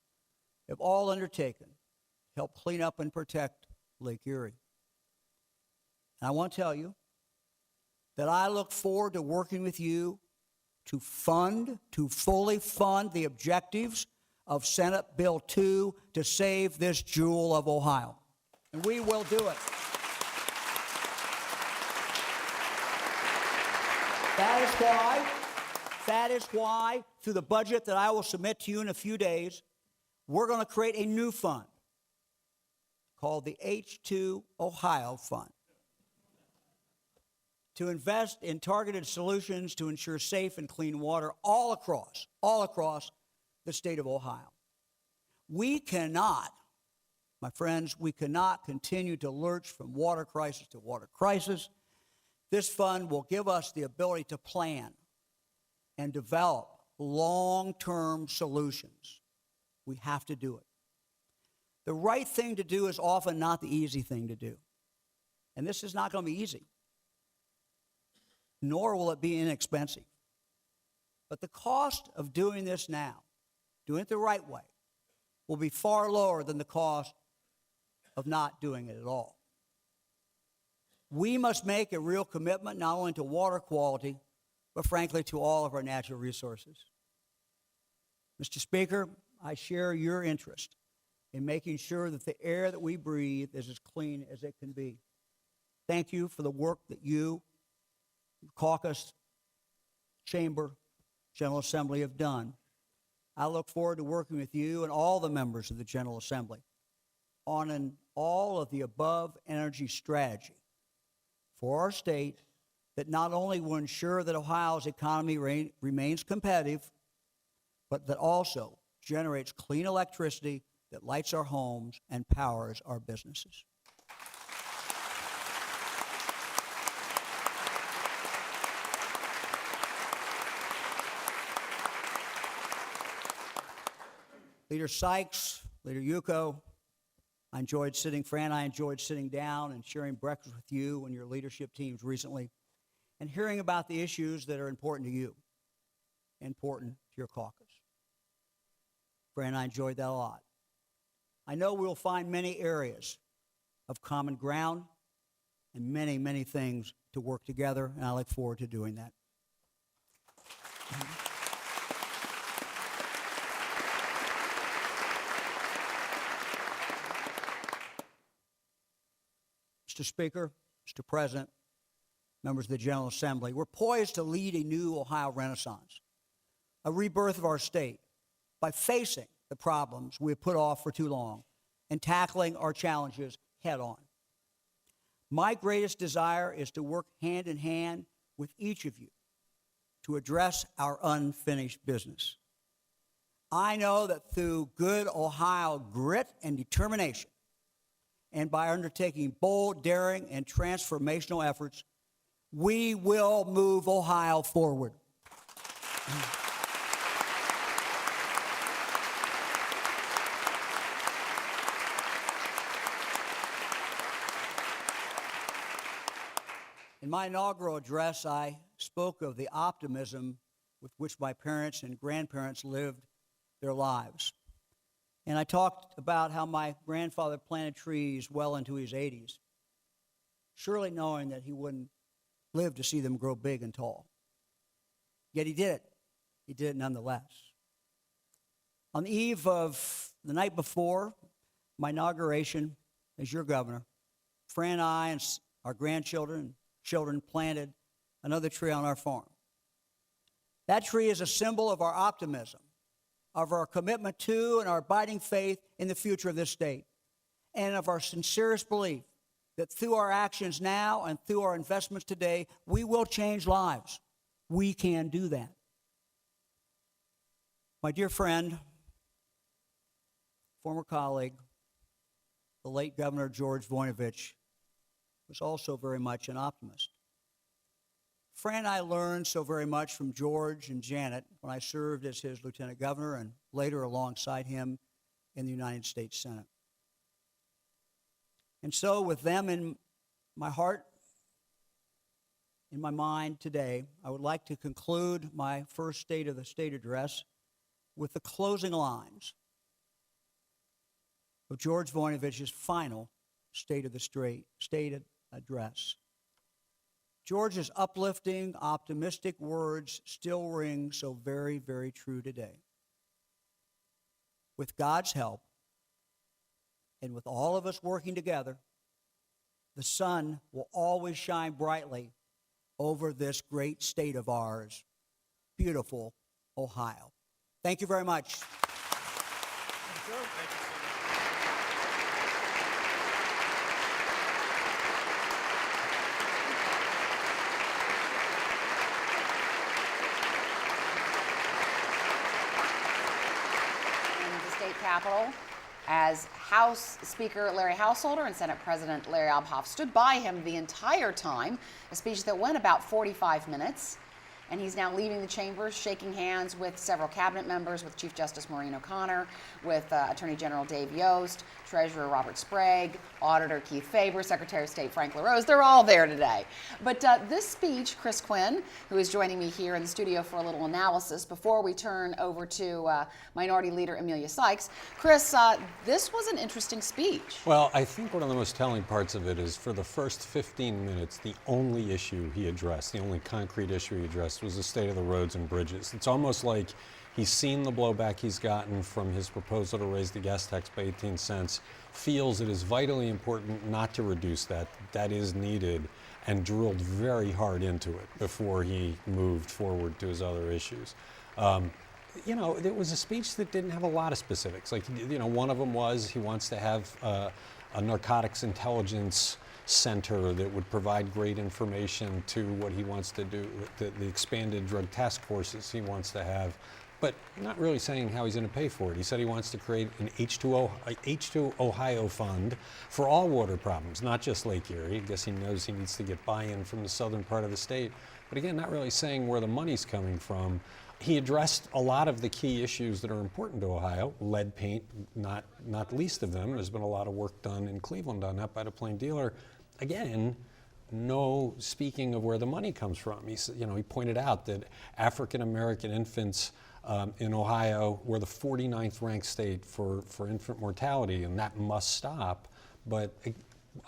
have all undertaken to help clean up and protect Lake Erie. And I want to tell you that I look forward to working with you to fully fund the objectives of Senate Bill 2 to save this jewel of Ohio. And we will do it. That is why, through the budget that I will submit to you in a few days, we're going to create a new fund called the H2 Ohio Fund to invest in targeted solutions to ensure safe and clean water all across the state of Ohio. We cannot, my friends, we cannot continue to lurch from water crisis to water crisis. This fund will give us the ability to plan and develop long-term solutions. We have to do it. The right thing to do is often not the easy thing to do. And this is not going to be easy, nor will it be inexpensive. But the cost of doing this now, doing it the right way, will be far lower than the cost of not doing it at all. We must make a real commitment not only to water quality, but frankly to all of our natural resources. Mr. Speaker, I share your interest in making sure that the air that we breathe is as clean as it can be. Thank you for the work that you, caucus, chamber, General Assembly have done. I look forward to working with you and all the members of the General Assembly on an all of the above energy strategy for our state that not only will ensure that Ohio's economy remains competitive, but that also generates clean electricity that lights our homes and powers our businesses. Leader Sykes, Leader Yuko, Fran and I enjoyed sitting down and sharing breakfast with you and your leadership teams recently and hearing about the issues that are important to you, important to your caucus. Fran and I enjoyed that a lot. I know we'll find many areas of common ground and many, many things to work together, and I look forward to doing that. Mr. Speaker, Mr. President, members of the General Assembly, we're poised to lead a new Ohio renaissance, a rebirth of our state by facing the problems we have put off for too long and tackling our challenges head on. My greatest desire is to work hand in hand with each of you to address our unfinished business. I know that through good Ohio grit and determination, and by undertaking bold, daring, and transformational efforts, we will move Ohio forward. In my inaugural address, I spoke of the optimism with which my parents and grandparents lived their lives. And I talked about how my grandfather planted trees well into his 80s, surely knowing that he wouldn't live to see them grow big and tall. Yet he did it. He did it nonetheless. On the eve of the night before my inauguration as your governor, Fran and I and our grandchildren and children planted another tree on our farm. That tree is a symbol of our optimism, of our commitment to and our abiding faith in the future of this state, and of our sincerest belief that through our actions now and through our investments today, we will change lives. We can do that. My dear friend, former colleague, the late Governor George Voinovich, was also very much an optimist. Fran and I learned so very much from George and Janet when I served as his lieutenant governor and later alongside him in the United States Senate. And so with them in my heart, in my mind today, I would like to conclude my first State of the State address with the closing lines of George Voinovich's final State of the State address. George's uplifting, optimistic words still ring so very, very true today. With God's help, and with all of us working together, the sun will always shine brightly over this great state of ours, beautiful Ohio. Thank you very much. Thank you. Capitol as House Speaker Larry Householder and Senate President Larry Obhoff stood by him the entire time, a speech that went about 45 minutes. and he's now leaving the chamber, shaking hands with several cabinet members, with Chief Justice Maureen O'Connor, with Attorney General Dave Yost, Treasurer Robert Sprague, Auditor Keith Faber, Secretary of State Frank LaRose. They're all there today. But this speech, Chris Quinn, who is joining me here in the studio for a little analysis before we turn over to Minority Leader Emilia Sykes. Chris, this was an interesting speech. Well, I think one of the most telling parts of it is for the first 15 minutes, the only issue he addressed, the only concrete issue he addressed was the state of the roads and bridges. It's almost like he's seen the blowback he's gotten from his proposal to raise the gas tax by 18 cents, feels it is vitally important not to reduce that, that is needed, and drilled very hard into it before he moved forward to his other issues. You know, it was a speech that didn't have a lot of specifics. Like, you know, one of them was he wants to have a narcotics intelligence center that would provide great information to what he wants to do, the expanded drug task forces he wants to have, but not really saying how he's going to pay for it. He said he wants to create an H2 Ohio fund for all water problems, not just Lake Erie. I guess he knows he needs to get buy-in from the southern part of the state, but again, not really saying where the money's coming from. He addressed a lot of the key issues that are important to Ohio, lead paint, not least of them. There's been a lot of work done in Cleveland on that by the Plain Dealer. Again, no speaking of where the money comes from. He pointed out that African American infants in Ohio were the 49th ranked state for infant mortality, and that must stop. But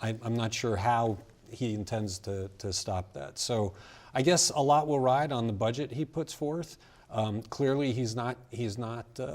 I'm not sure how he intends to stop that. So I guess a lot will ride on the budget he puts forth. Clearly, he's not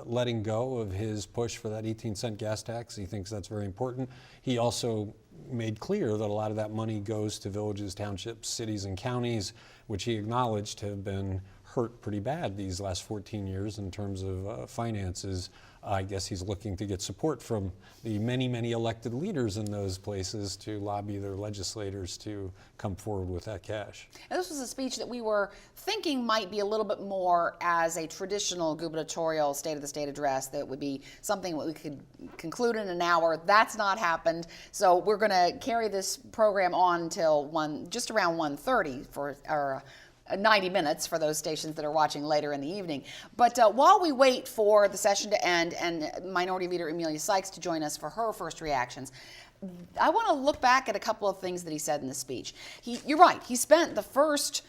letting go of his push for that 18-cent gas tax. He thinks that's very important. He also made clear that a lot of that money goes to villages, townships, cities, and counties, which he acknowledged have been hurt pretty bad these last 14 years in terms of finances. I guess he's looking to get support from the many, many elected leaders in those places to lobby their legislators to come forward with that cash. And this was a speech that we were thinking might be a little bit more as a traditional gubernatorial State of the State address that would be something that we could conclude in an hour. That's not happened. So we're going to carry this program on until just around 1:30 for our 90 minutes for those stations that are watching later in the evening. But while we wait for the session to end and Minority Leader Emilia Sykes to join us for her first reactions, I want to look back at a couple of things that he said in the speech. You're right, he spent the first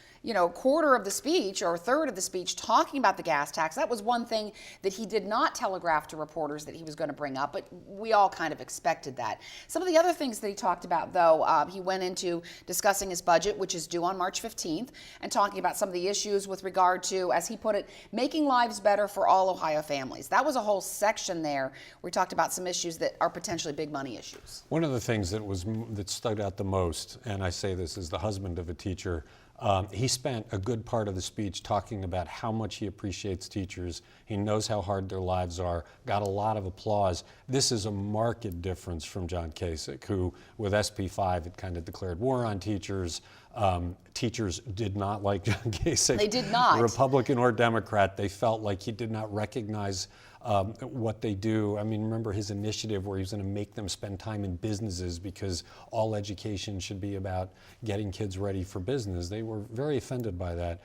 quarter of the speech or third of the speech talking about the gas tax. That was one thing that he did not telegraph to reporters that he was going to bring up, but we all kind of expected that. Some of the other things that he talked about, though, he went into discussing his budget, which is due on March 15th, and talking about some of the issues with regard to, as he put it, making lives better for all Ohio families. That was a whole section there where he talked about some issues that are potentially big money issues. One of the things that stuck out the most, and I say this as the husband of a teacher, he spent a good part of the speech talking about how much he appreciates teachers. He knows how hard their lives are, got a lot of applause. This is a marked difference from John Kasich, who with SB 5 had kind of declared war on teachers. Teachers did not like John Kasich. They did not. Republican or Democrat, they felt like he did not recognize what they do. I mean, remember his initiative where he was going to make them spend time in businesses because all education should be about getting kids ready for business. They were very offended by that.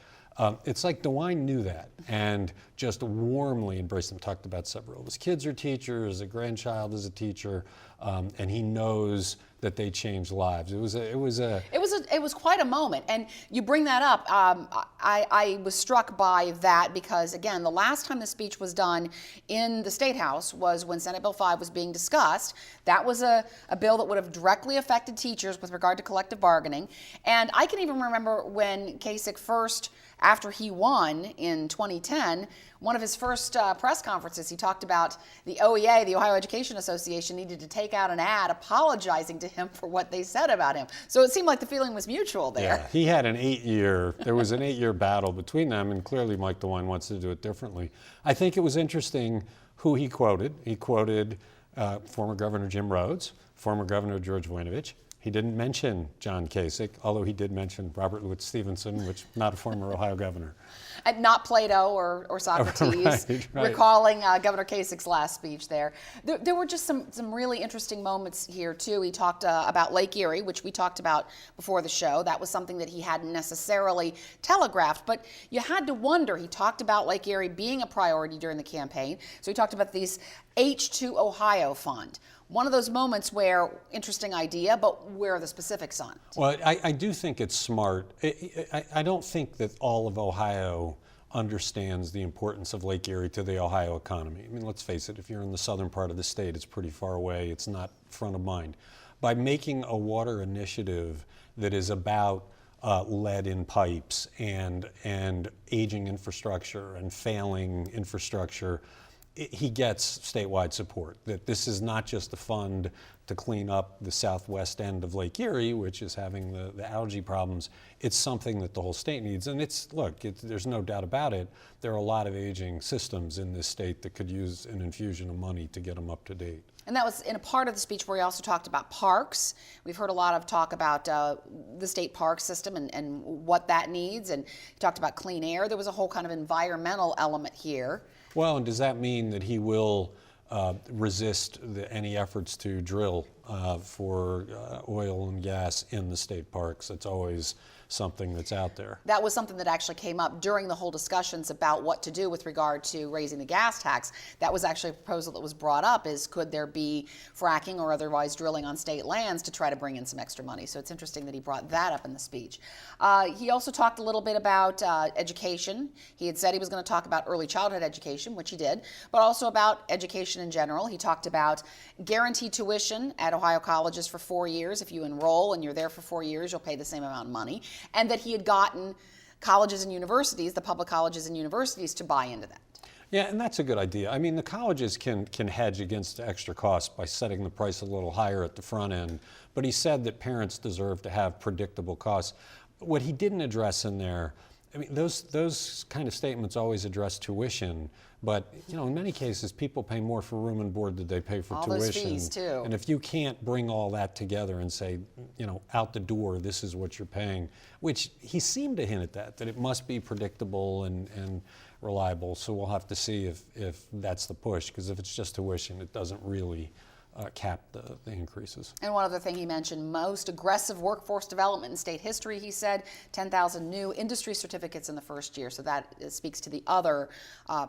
It's like DeWine knew that and just warmly embraced them. Talked about several of his kids are teachers, a grandchild is a teacher, and he knows that they change lives. It was quite a moment, and you bring that up. I was struck by that because, again, the last time the speech was done in the State House was when Senate Bill 5 was being discussed. That was a bill that would have directly affected teachers with regard to collective bargaining, and I can even remember when Kasich first, after he won in 2010, one of his first press conferences, he talked about the OEA, the Ohio Education Association, needed to take out an ad apologizing to him for what they said about him. So it seemed like the feeling was mutual there. Yeah, he had there was an 8-year battle between them, and clearly Mike DeWine wants to do it differently. I think it was interesting who he quoted. He quoted former Governor Jim Rhodes, former Governor George Voinovich, He didn't mention John Kasich, although he did mention Robert Louis Stevenson, which not a former Ohio governor. And not Plato or Socrates, Right. recalling Governor Kasich's last speech there. There were just some really interesting moments here, too. He talked about Lake Erie, which we talked about before the show. That was something that he hadn't necessarily telegraphed, but you had to wonder. He talked about Lake Erie being a priority during the campaign. So he talked about these H2 Ohio Fund. One of those moments where, interesting idea, but where are the specifics on it? Well, I do think it's smart. I don't think that all of Ohio understands the importance of Lake Erie to the Ohio economy. I mean, let's face it, if you're in the southern part of the state, it's pretty far away. It's not front of mind. By making a water initiative that is about lead in pipes and aging infrastructure and failing infrastructure, he gets statewide support, that this is not just a fund to clean up the southwest end of Lake Erie, which is having the algae problems. It's something that the whole state needs. And there's no doubt about it. There are a lot of aging systems in this state that could use an infusion of money to get them up to date. And that was in a part of the speech where he also talked about parks. We've heard a lot of talk about the state park system and what that needs. And he talked about clean air. There was a whole kind of environmental element here. Well, and does that mean that he will resist any efforts to drill for oil and gas in the state parks? It's always something that's out there. That was something that actually came up during the whole discussions about what to do with regard to raising the gas tax. That was actually a proposal that was brought up, is could there be fracking or otherwise drilling on state lands to try to bring in some extra money. So it's interesting that he brought that up in the speech. He also talked a little bit about education. He had said he was going to talk about early childhood education, which he did, but also about education in general. He talked about guaranteed tuition at Ohio colleges for 4 years. If you enroll and you're there for 4 years, you'll pay the same amount of money. And that he had gotten colleges and universities, the public colleges and universities, to buy into that. Yeah, and that's a good idea. I mean, the colleges can hedge against extra costs by setting the price a little higher at the front end, but he said that parents deserve to have predictable costs. What he didn't address in there, I mean, those kind of statements always address tuition, but in many cases, people pay more for room and board than they pay for tuition. All those fees too. And if you can't bring all that together and say, out the door, this is what you're paying, which he seemed to hint at that it must be predictable and reliable. So we'll have to see if that's the push, because if it's just tuition, it doesn't really cap the increases. And one other thing he mentioned, most aggressive workforce development in state history, he said, 10,000 new industry certificates in the first year. So that speaks to the other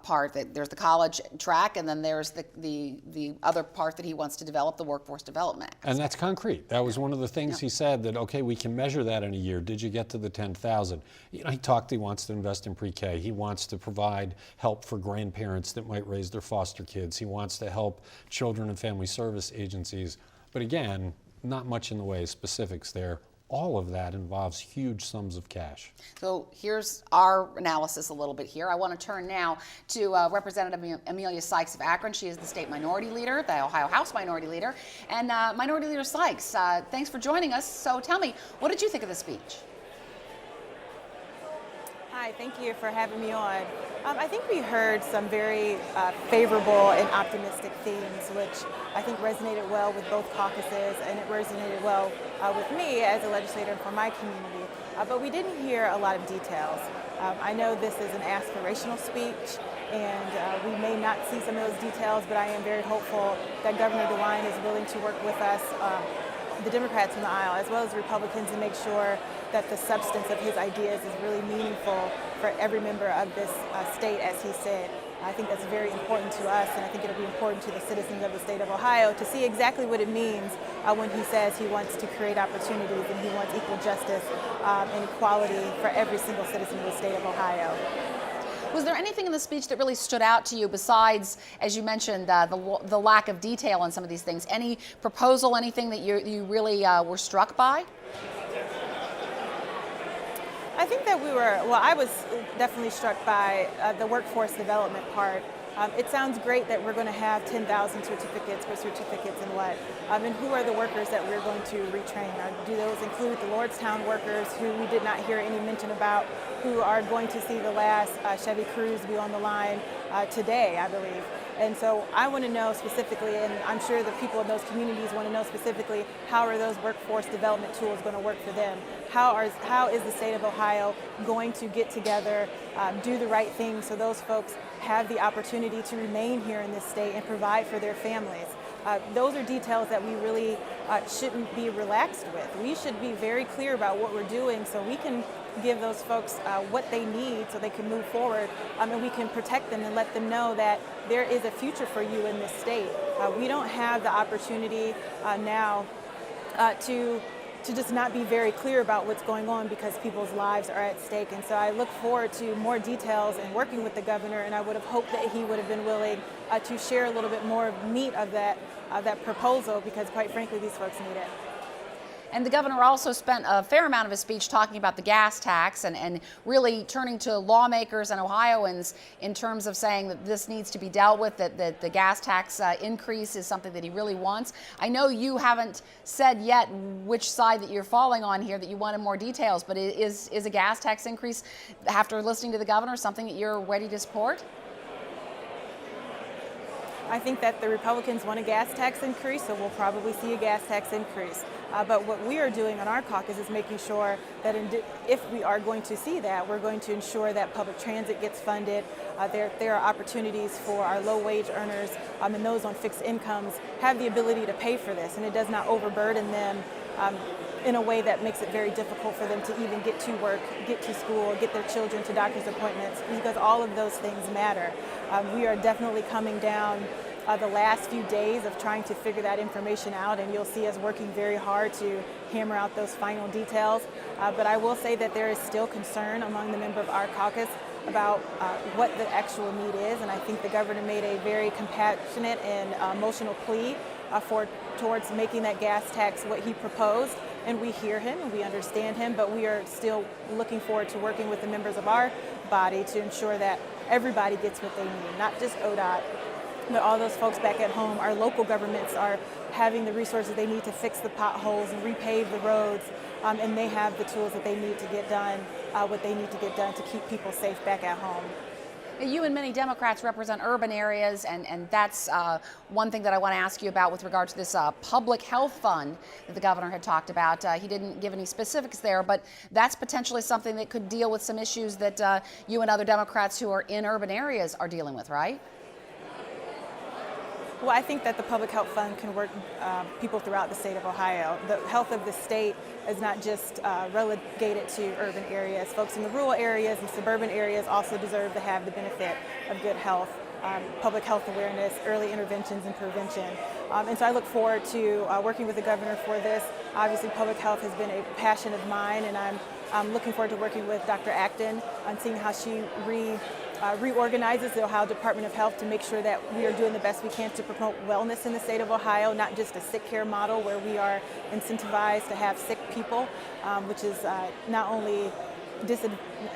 part, that there's the college track, and then there's the other part that he wants to develop, the workforce development. And that's concrete. That was one of the things he said, that, okay, we can measure that in a year. Did you get to the 10,000? He wants to invest in pre-K. He wants to provide help for grandparents that might raise their foster kids. He wants to help children and family service agencies. But again, not much in the way of specifics there. All of that involves huge sums of cash. So here's our analysis a little bit here. I want to turn now to Representative Amelia Sykes of Akron. She is the state minority leader, the Ohio House minority leader. And Minority Leader Sykes, thanks for joining us. So tell me, what did you think of the speech? Hi, thank you for having me on. I think we heard some very favorable and optimistic themes, which I think resonated well with both caucuses, and it resonated well with me as a legislator for my community. But we didn't hear a lot of details. I know this is an aspirational speech, and we may not see some of those details, but I am very hopeful that Governor DeWine is willing to work with us, the Democrats in the aisle, as well as Republicans, and make sure that the substance of his ideas is really meaningful for every member of this state, as he said. I think that's very important to us, and I think it'll be important to the citizens of the state of Ohio to see exactly what it means when he says he wants to create opportunities and he wants equal justice and equality for every single citizen of the state of Ohio. Was there anything in the speech that really stood out to you besides, as you mentioned, the lack of detail on some of these things? Any proposal, anything that you really were struck by? I think that I was definitely struck by the workforce development part. It sounds great that we're going to have 10,000 certificates, but certificates in what? And who are the workers that we're going to retrain? Do those include the Lordstown workers, who we did not hear any mention about, who are going to see the last Chevy Cruze be on the line today, I believe? And so I want to know specifically, and I'm sure the people in those communities want to know specifically, how are those workforce development tools going to work for them? How is the state of Ohio going to get together, do the right thing so those folks have the opportunity to remain here in this state and provide for their families? Those are details that we really shouldn't be relaxed with. We should be very clear about what we're doing so we can give those folks what they need so they can move forward, and we can protect them and let them know that there is a future for you in this state. We don't have the opportunity now to just not be very clear about what's going on because people's lives are at stake. And so I look forward to more details and working with the governor, and I would have hoped that he would have been willing to share a little bit more meat of that proposal, because quite frankly, these folks need it. And the governor also spent a fair amount of his speech talking about the gas tax and really turning to lawmakers and Ohioans in terms of saying that this needs to be dealt with, that the gas tax increase is something that he really wants. I know you haven't said yet which side that you're falling on here, that you wanted more details, but is a gas tax increase, after listening to the governor, something that you're ready to support? I think that the Republicans want a gas tax increase, so we'll probably see a gas tax increase. But what we are doing on our caucus is making sure that if we are going to see that, we're going to ensure that public transit gets funded. There are opportunities for our low-wage earners and those on fixed incomes have the ability to pay for this, and it does not overburden them in a way that makes it very difficult for them to even get to work, get to school, get their children to doctor's appointments, because all of those things matter. We are definitely coming down the last few days of trying to figure that information out, and you'll see us working very hard to hammer out those final details. But I will say that there is still concern among the member of our caucus about what the actual need is, and I think the governor made a very compassionate and emotional plea towards making that gas tax what he proposed. And we hear him and we understand him, but we are still looking forward to working with the members of our body to ensure that everybody gets what they need, not just ODOT, but all those folks back at home. Our local governments are having the resources they need to fix the potholes and repave the roads, and they have the tools that they need to get done, what they need to get done to keep people safe back at home. You and many Democrats represent urban areas, and that's one thing that I want to ask you about with regard to this public health fund that the governor had talked about. He didn't give any specifics there, but that's potentially something that could deal with some issues that you and other Democrats who are in urban areas are dealing with, right? Well, I think that the Public Health Fund can work people throughout the state of Ohio. The health of the state is not just relegated to urban areas. Folks in the rural areas and suburban areas also deserve to have the benefit of good health, public health awareness, early interventions, and prevention. And so I look forward to working with the governor for this. Obviously, public health has been a passion of mine, and I'm looking forward to working with Dr. Acton on seeing how she reorganizes the Ohio Department of Health to make sure that we are doing the best we can to promote wellness in the state of Ohio, not just a sick care model where we are incentivized to have sick people, which is not only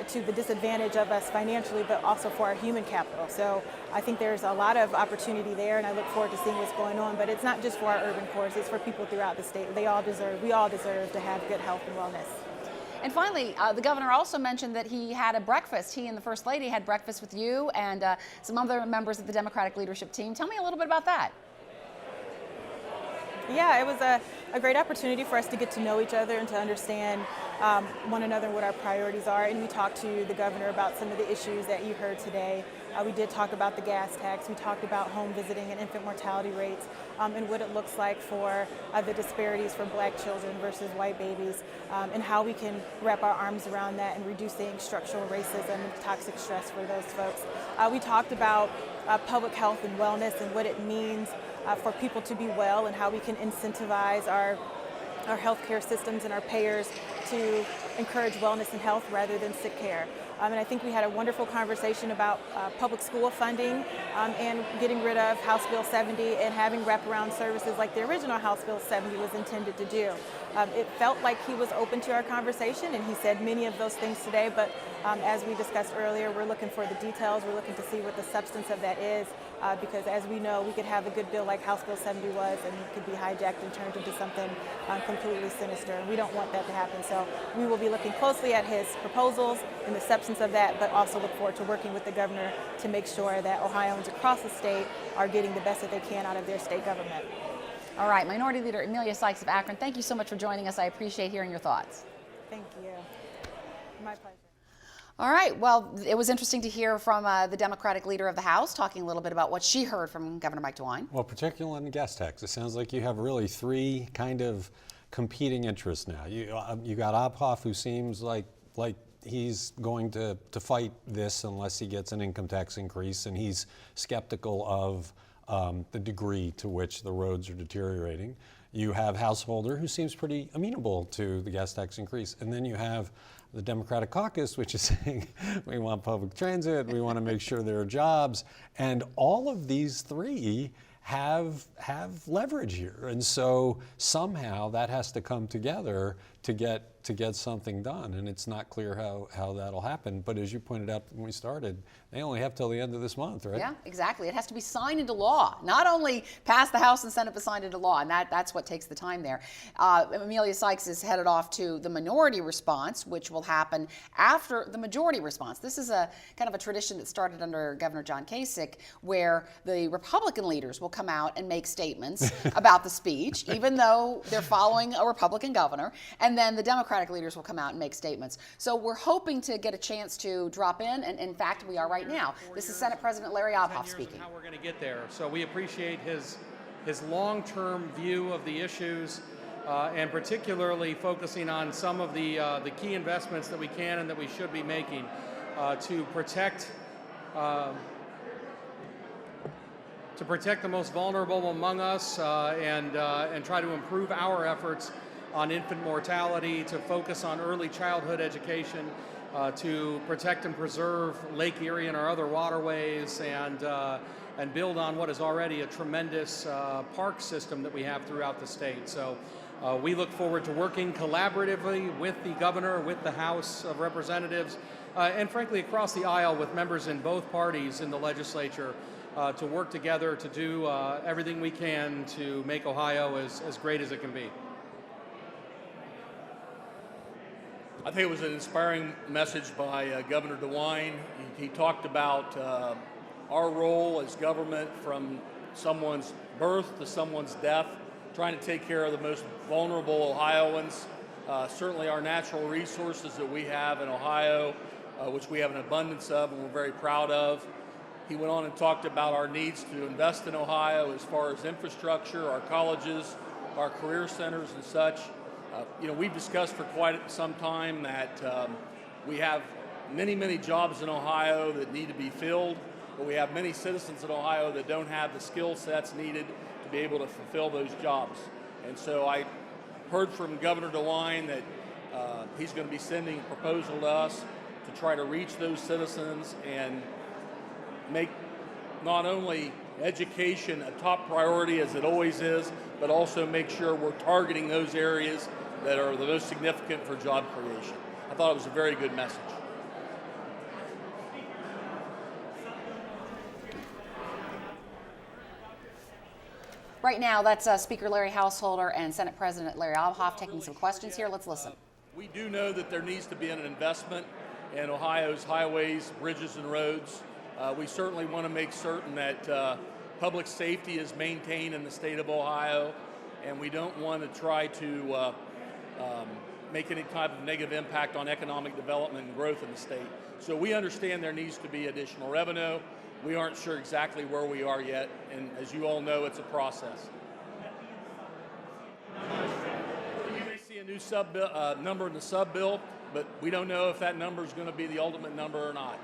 to the disadvantage of us financially, but also for our human capital. So I think there's a lot of opportunity there, and I look forward to seeing what's going on. But it's not just for our urban cores, it's for people throughout the state. We all deserve to have good health and wellness. And finally, the governor also mentioned that he had a breakfast. He and the First Lady had breakfast with you and some other members of the Democratic leadership team. Tell me a little bit about that. Yeah, it was a great opportunity for us to get to know each other and to understand one another and what our priorities are. And we talked to the governor about some of the issues that you heard today. We did talk about the gas tax. We talked about home visiting and infant mortality rates and what it looks like for the disparities for black children versus white babies, and how we can wrap our arms around that and reducing structural racism and toxic stress for those folks. We talked about public health and wellness and what it means for people to be well and how we can incentivize our our healthcare systems and our payers to encourage wellness and health rather than sick care. And I think we had a wonderful conversation about public school funding and getting rid of House Bill 70 and having wraparound services like the original House Bill 70 was intended to do. It felt like he was open to our conversation, and he said many of those things today, but as we discussed earlier, we're looking for the details. We're looking to see what the substance of that is, because as we know, we could have a good bill like House Bill 70 was, and it could be hijacked and turned into something completely sinister, and we don't want that to happen. So we will be looking closely at his proposals and the substance of that, but also look forward to working with the governor to make sure that Ohioans across the state are getting the best that they can out of their state government. All right, Minority Leader Emilia Sykes of Akron, thank you so much for joining us. I appreciate hearing your thoughts. Thank you. My pleasure. All right, well, it was interesting to hear from the Democratic leader of the House talking a little bit about what she heard from Governor Mike DeWine. Well, particularly on the gas tax, it sounds like you have really three kind of competing interests now. You got Obhoff, who seems like he's going to fight this unless he gets an income tax increase, and he's skeptical of the degree to which the roads are deteriorating. You have Householder, who seems pretty amenable to the gas tax increase, and then you have the Democratic caucus, which is saying we want public transit, we want to make sure there are jobs, and all of these three have leverage here, and so somehow that has to come together to get something done, and it's not clear how that'll happen. But as you pointed out when we started, they only have till the end of this month, right? Yeah, exactly. It has to be signed into law, not only pass the House and Senate, but signed into law, and that's what takes the time there. Emilia Sykes is headed off to the minority response, which will happen after the majority response. This is a kind of a tradition that started under Governor John Kasich, where the Republican leaders will come out and make statements about the speech, even though they're following a Republican governor, and then the Democratic leaders will come out and make statements. So we're hoping to get a chance to drop in, and in fact, we are right now. This is Senate President Larry Obhoff speaking. How we're going to get there. So we appreciate his long-term view of the issues, and particularly focusing on some of the key investments that we can and that we should be making to protect the most vulnerable among us, and try to improve our efforts on infant mortality, to focus on early childhood education, to protect and preserve Lake Erie and our other waterways, and build on what is already a tremendous park system that we have throughout the state. So we look forward to working collaboratively with the governor, with the House of Representatives, and frankly across the aisle with members in both parties in the legislature, to work together to do everything we can to make Ohio as great as it can be. I think it was an inspiring message by Governor DeWine. He talked about our role as government from someone's birth to someone's death, trying to take care of the most vulnerable Ohioans. Certainly our natural resources that we have in Ohio, which we have an abundance of and we're very proud of. He went on and talked about our needs to invest in Ohio as far as infrastructure, our colleges, our career centers and such. We've discussed for quite some time that we have many jobs in Ohio that need to be filled, but we have many citizens in Ohio that don't have the skill sets needed to be able to fulfill those jobs. And so I heard from Governor DeWine that he's going to be sending a proposal to us to try to reach those citizens and make not only education a top priority as it always is, but also make sure we're targeting those areas that are the most significant for job creation. I thought it was a very good message. Right now, that's Speaker Larry Householder and Senate President Larry Obhoff taking some questions here. Let's listen. We do know that there needs to be an investment in Ohio's highways, bridges, and roads. We certainly want to make certain that public safety is maintained in the state of Ohio, and we don't want to try to make any type of negative impact on economic development and growth in the state. So we understand there needs to be additional revenue. We aren't sure exactly where we are yet, and as you all know, it's a process. You may see a new number in the sub-bill, but we don't know if that number is going to be the ultimate number or not.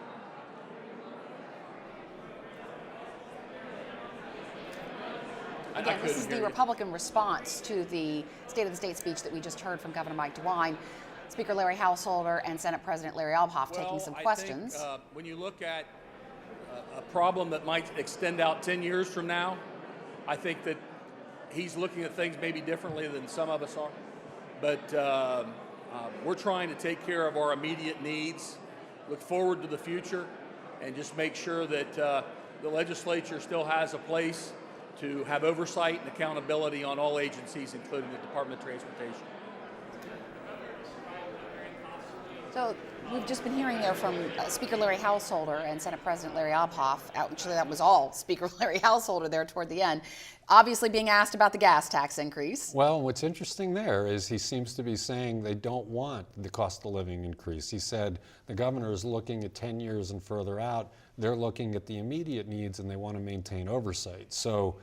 Again, this is couldn't the hear you. Republican response to the State of the State speech that we just heard from Governor Mike DeWine. Speaker Larry Householder and Senate President Larry Elbhoff taking some questions. I think, when you look at a problem that might extend out 10 years from now, I think that he's looking at things maybe differently than some of us are. But we're trying to take care of our immediate needs, look forward to the future, and just make sure that the legislature still has a place to have oversight and accountability on all agencies, including the Department of Transportation. So we've just been hearing there from Speaker Larry Householder and Senate President Larry Elbhoff. Actually, that was all Speaker Larry Householder there toward the end, obviously being asked about the gas tax increase. Well, what's interesting there is he seems to be saying they don't want the cost of living increase. He said the governor is looking at 10 years and further out. They're looking at the immediate needs and they want to maintain oversight. So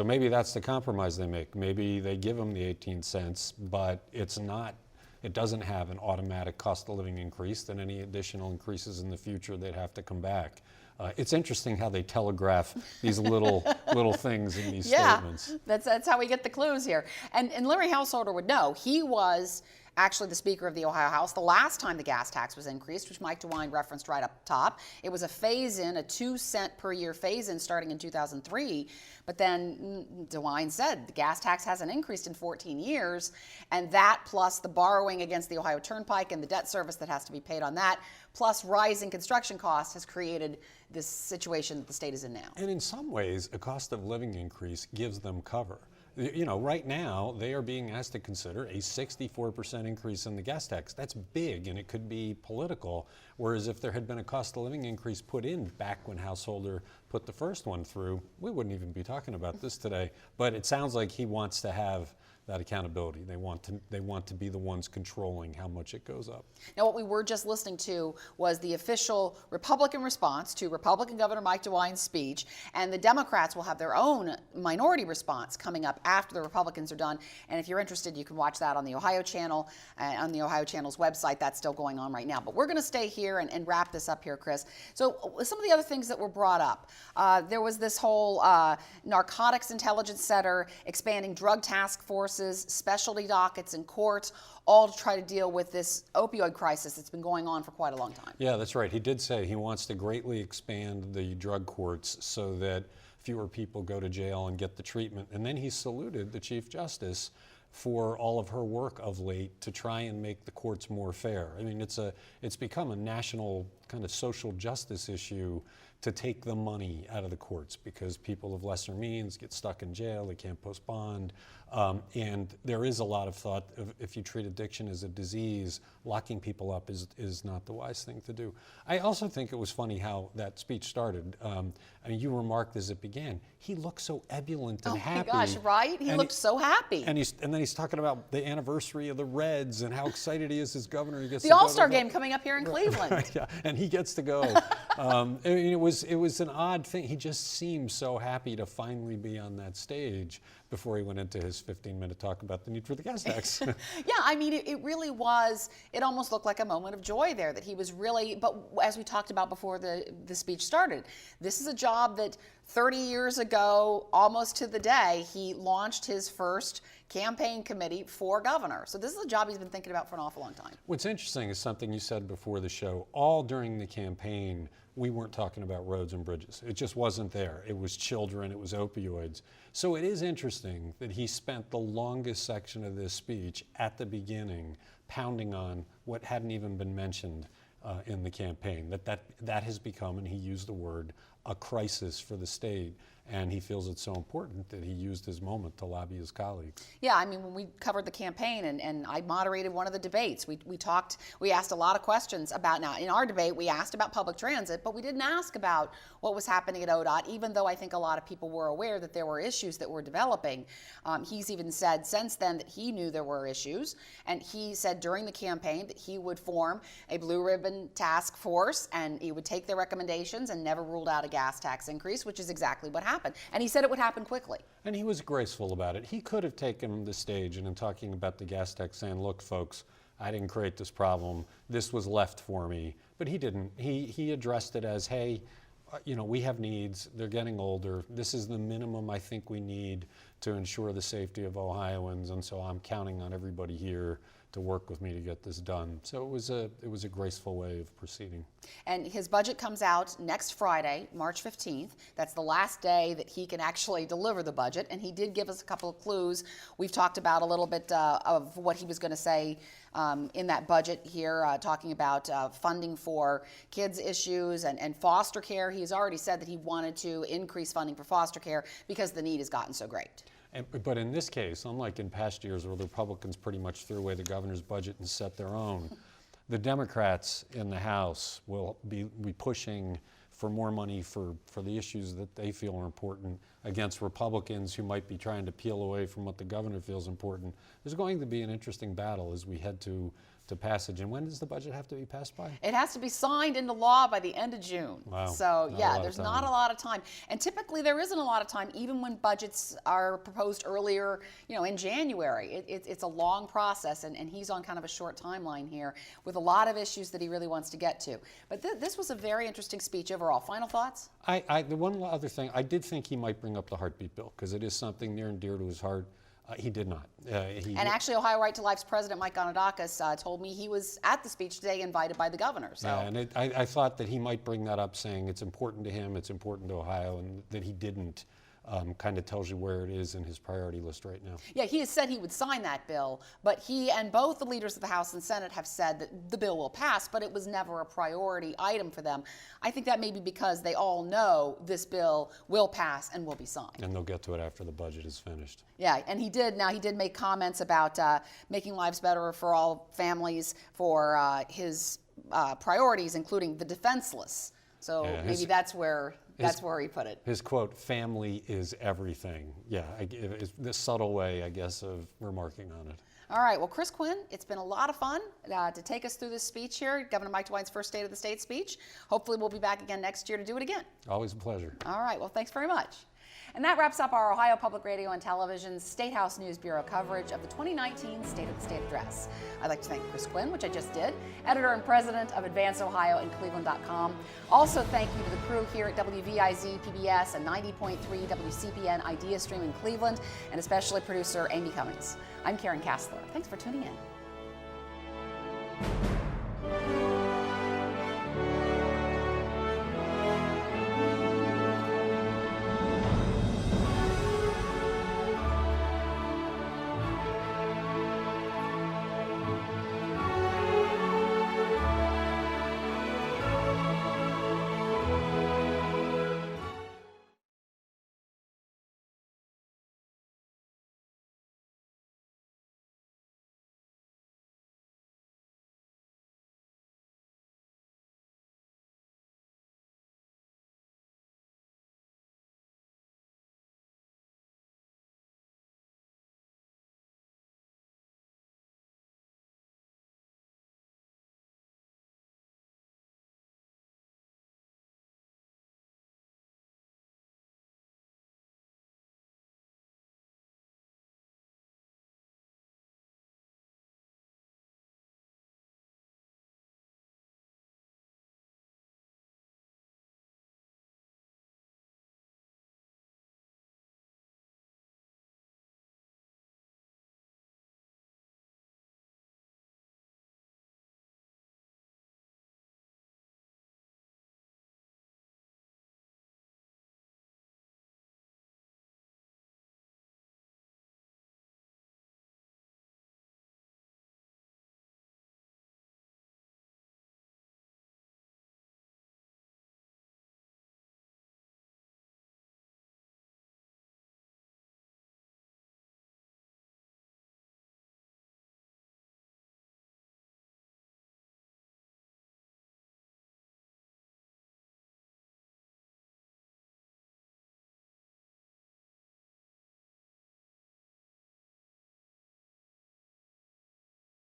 maybe that's the compromise they make. Maybe they give them the 18 cents, but it doesn't have an automatic cost of living increase. Then any additional increases in the future, they'd have to come back. It's interesting how they telegraph these little things in these statements. That's how we get the clues here. And Larry Householder would know. He was actually the Speaker of the Ohio House the last time the gas tax was increased, which Mike DeWine referenced right up top. It was a phase-in, a 2-cent per year phase-in starting in 2003. But then DeWine said the gas tax hasn't increased in 14 years, and that plus the borrowing against the Ohio Turnpike and the debt service that has to be paid on that, plus rising construction costs has created this situation that the state is in now. And in some ways, a cost of living increase gives them cover. You know, right now, they are being asked to consider a 64% increase in the gas tax. That's big, and it could be political. Whereas if there had been a cost of living increase put in back when Householder put the first one through, we wouldn't even be talking about this today. But it sounds like he wants to have that accountability. They want to be the ones controlling how much it goes up. Now, what we were just listening to was the official Republican response to Republican Governor Mike DeWine's speech, and the Democrats will have their own minority response coming up after the Republicans are done. And if you're interested, you can watch that on the Ohio Channel, on the Ohio Channel's website. That's still going on right now. But we're going to stay here and wrap this up here, Chris. So some of the other things that were brought up, there was this whole Narcotics Intelligence Center, expanding drug task forces, specialty dockets in courts, all to try to deal with this opioid crisis that's been going on for quite a long time. Yeah, that's right. He did say he wants to greatly expand the drug courts so that fewer people go to jail and get the treatment. And then he saluted the Chief Justice for all of her work of late to try and make the courts more fair. I mean, it's become a national kind of social justice issue to take the money out of the courts because people of lesser means get stuck in jail, they can't post bond. And there is a lot of thought of if you treat addiction as a disease, locking people up is not the wise thing to do. I also think it was funny how that speech started. I mean, you remarked as it began, he looked so ebullient and happy. Oh my gosh, right? He looked so happy. And then he's talking about the anniversary of the Reds and how excited he is as governor. He gets the to All-Star game coming up here in Cleveland. Yeah, and he gets to go. It was an odd thing. He just seemed so happy to finally be on that stage before he went into his 15-minute talk about the need for the gas tax. Yeah, I mean, it really was, it almost looked like a moment of joy there that he was really, but as we talked about before the speech started, this is a job that 30 years ago, almost to the day, he launched his first campaign committee for governor. So this is a job he's been thinking about for an awful long time. What's interesting is something you said before the show. All during the campaign, we weren't talking about roads and bridges. It just wasn't there. It was children, it was opioids. So it is interesting that he spent the longest section of this speech at the beginning pounding on what hadn't even been mentioned in the campaign, that has become, and he used the word, a crisis for the state. And he feels it's so important that he used his moment to lobby his colleagues. Yeah, I mean, when we covered the campaign and I moderated one of the debates, we asked a lot of questions about, now in our debate, we asked about public transit, but we didn't ask about what was happening at ODOT, even though I think a lot of people were aware that there were issues that were developing. He's even said since then that he knew there were issues, and he said during the campaign that he would form a blue ribbon task force and he would take their recommendations and never ruled out a gas tax increase, which is exactly what happened. And he said it would happen quickly. And he was graceful about it. He could have taken the stage and in talking about the gas tax saying, look, folks, I didn't create this problem. This was left for me. But he didn't. He addressed it as, hey, we have needs. They're getting older. This is the minimum I think we need to ensure the safety of Ohioans, and so I'm counting on everybody here to work with me to get this done. So it was a graceful way of proceeding. And his budget comes out next Friday, March 15th. That's the last day that he can actually deliver the budget. And he did give us a couple of clues. We've talked about a little bit of what he was going to say in that budget here, talking about funding for kids issues and foster care. He's already said that he wanted to increase funding for foster care because the need has gotten so great. But in this case, unlike in past years where the Republicans pretty much threw away the governor's budget and set their own, the Democrats in the House will be pushing for more money for the issues that they feel are important against Republicans who might be trying to peel away from what the governor feels important. There's going to be an interesting battle as we head to passage. And when does the budget have to be passed by? It has to be signed into law by the end of June. Wow. So yeah, there's not a lot of time. And typically there isn't a lot of time, even when budgets are proposed earlier, in January. It's a long process, and he's on kind of a short timeline here with a lot of issues that he really wants to get to. But this was a very interesting speech overall. Final thoughts? The one other thing, I did think he might bring up the heartbeat bill because it is something near and dear to his heart. He did not. And actually, Ohio Right to Life's president, Mike Gonidakis, told me he was at the speech today, invited by the governor. So. Yeah, and I thought that he might bring that up, saying it's important to him, it's important to Ohio, and that he didn't. Kind of tells you where it is in his priority list right now. Yeah, he has said he would sign that bill, but he and both the leaders of the House and Senate have said that the bill will pass, but it was never a priority item for them. I think that may be because they all know this bill will pass and will be signed. And they'll get to it after the budget is finished. Yeah, and he did make comments about making lives better for all families, for his priorities, including the defenseless. So maybe that's where he put it. His quote, "Family is everything." Yeah, it's this subtle way, I guess, of remarking on it. All right, well, Chris Quinn, it's been a lot of fun to take us through this speech here, Governor Mike DeWine's first State of the State speech. Hopefully we'll be back again next year to do it again. Always a pleasure. All right, well, thanks very much. And that wraps up our Ohio Public Radio and Television State House News Bureau coverage of the 2019 State of the State Address. I'd like to thank Chris Quinn, which I just did, editor and president of Advance Ohio and Cleveland.com. Also, thank you to the crew here at WVIZ PBS and 90.3 WCPN Idea Stream in Cleveland, and especially producer Amy Cummings. I'm Karen Kassler. Thanks for tuning in.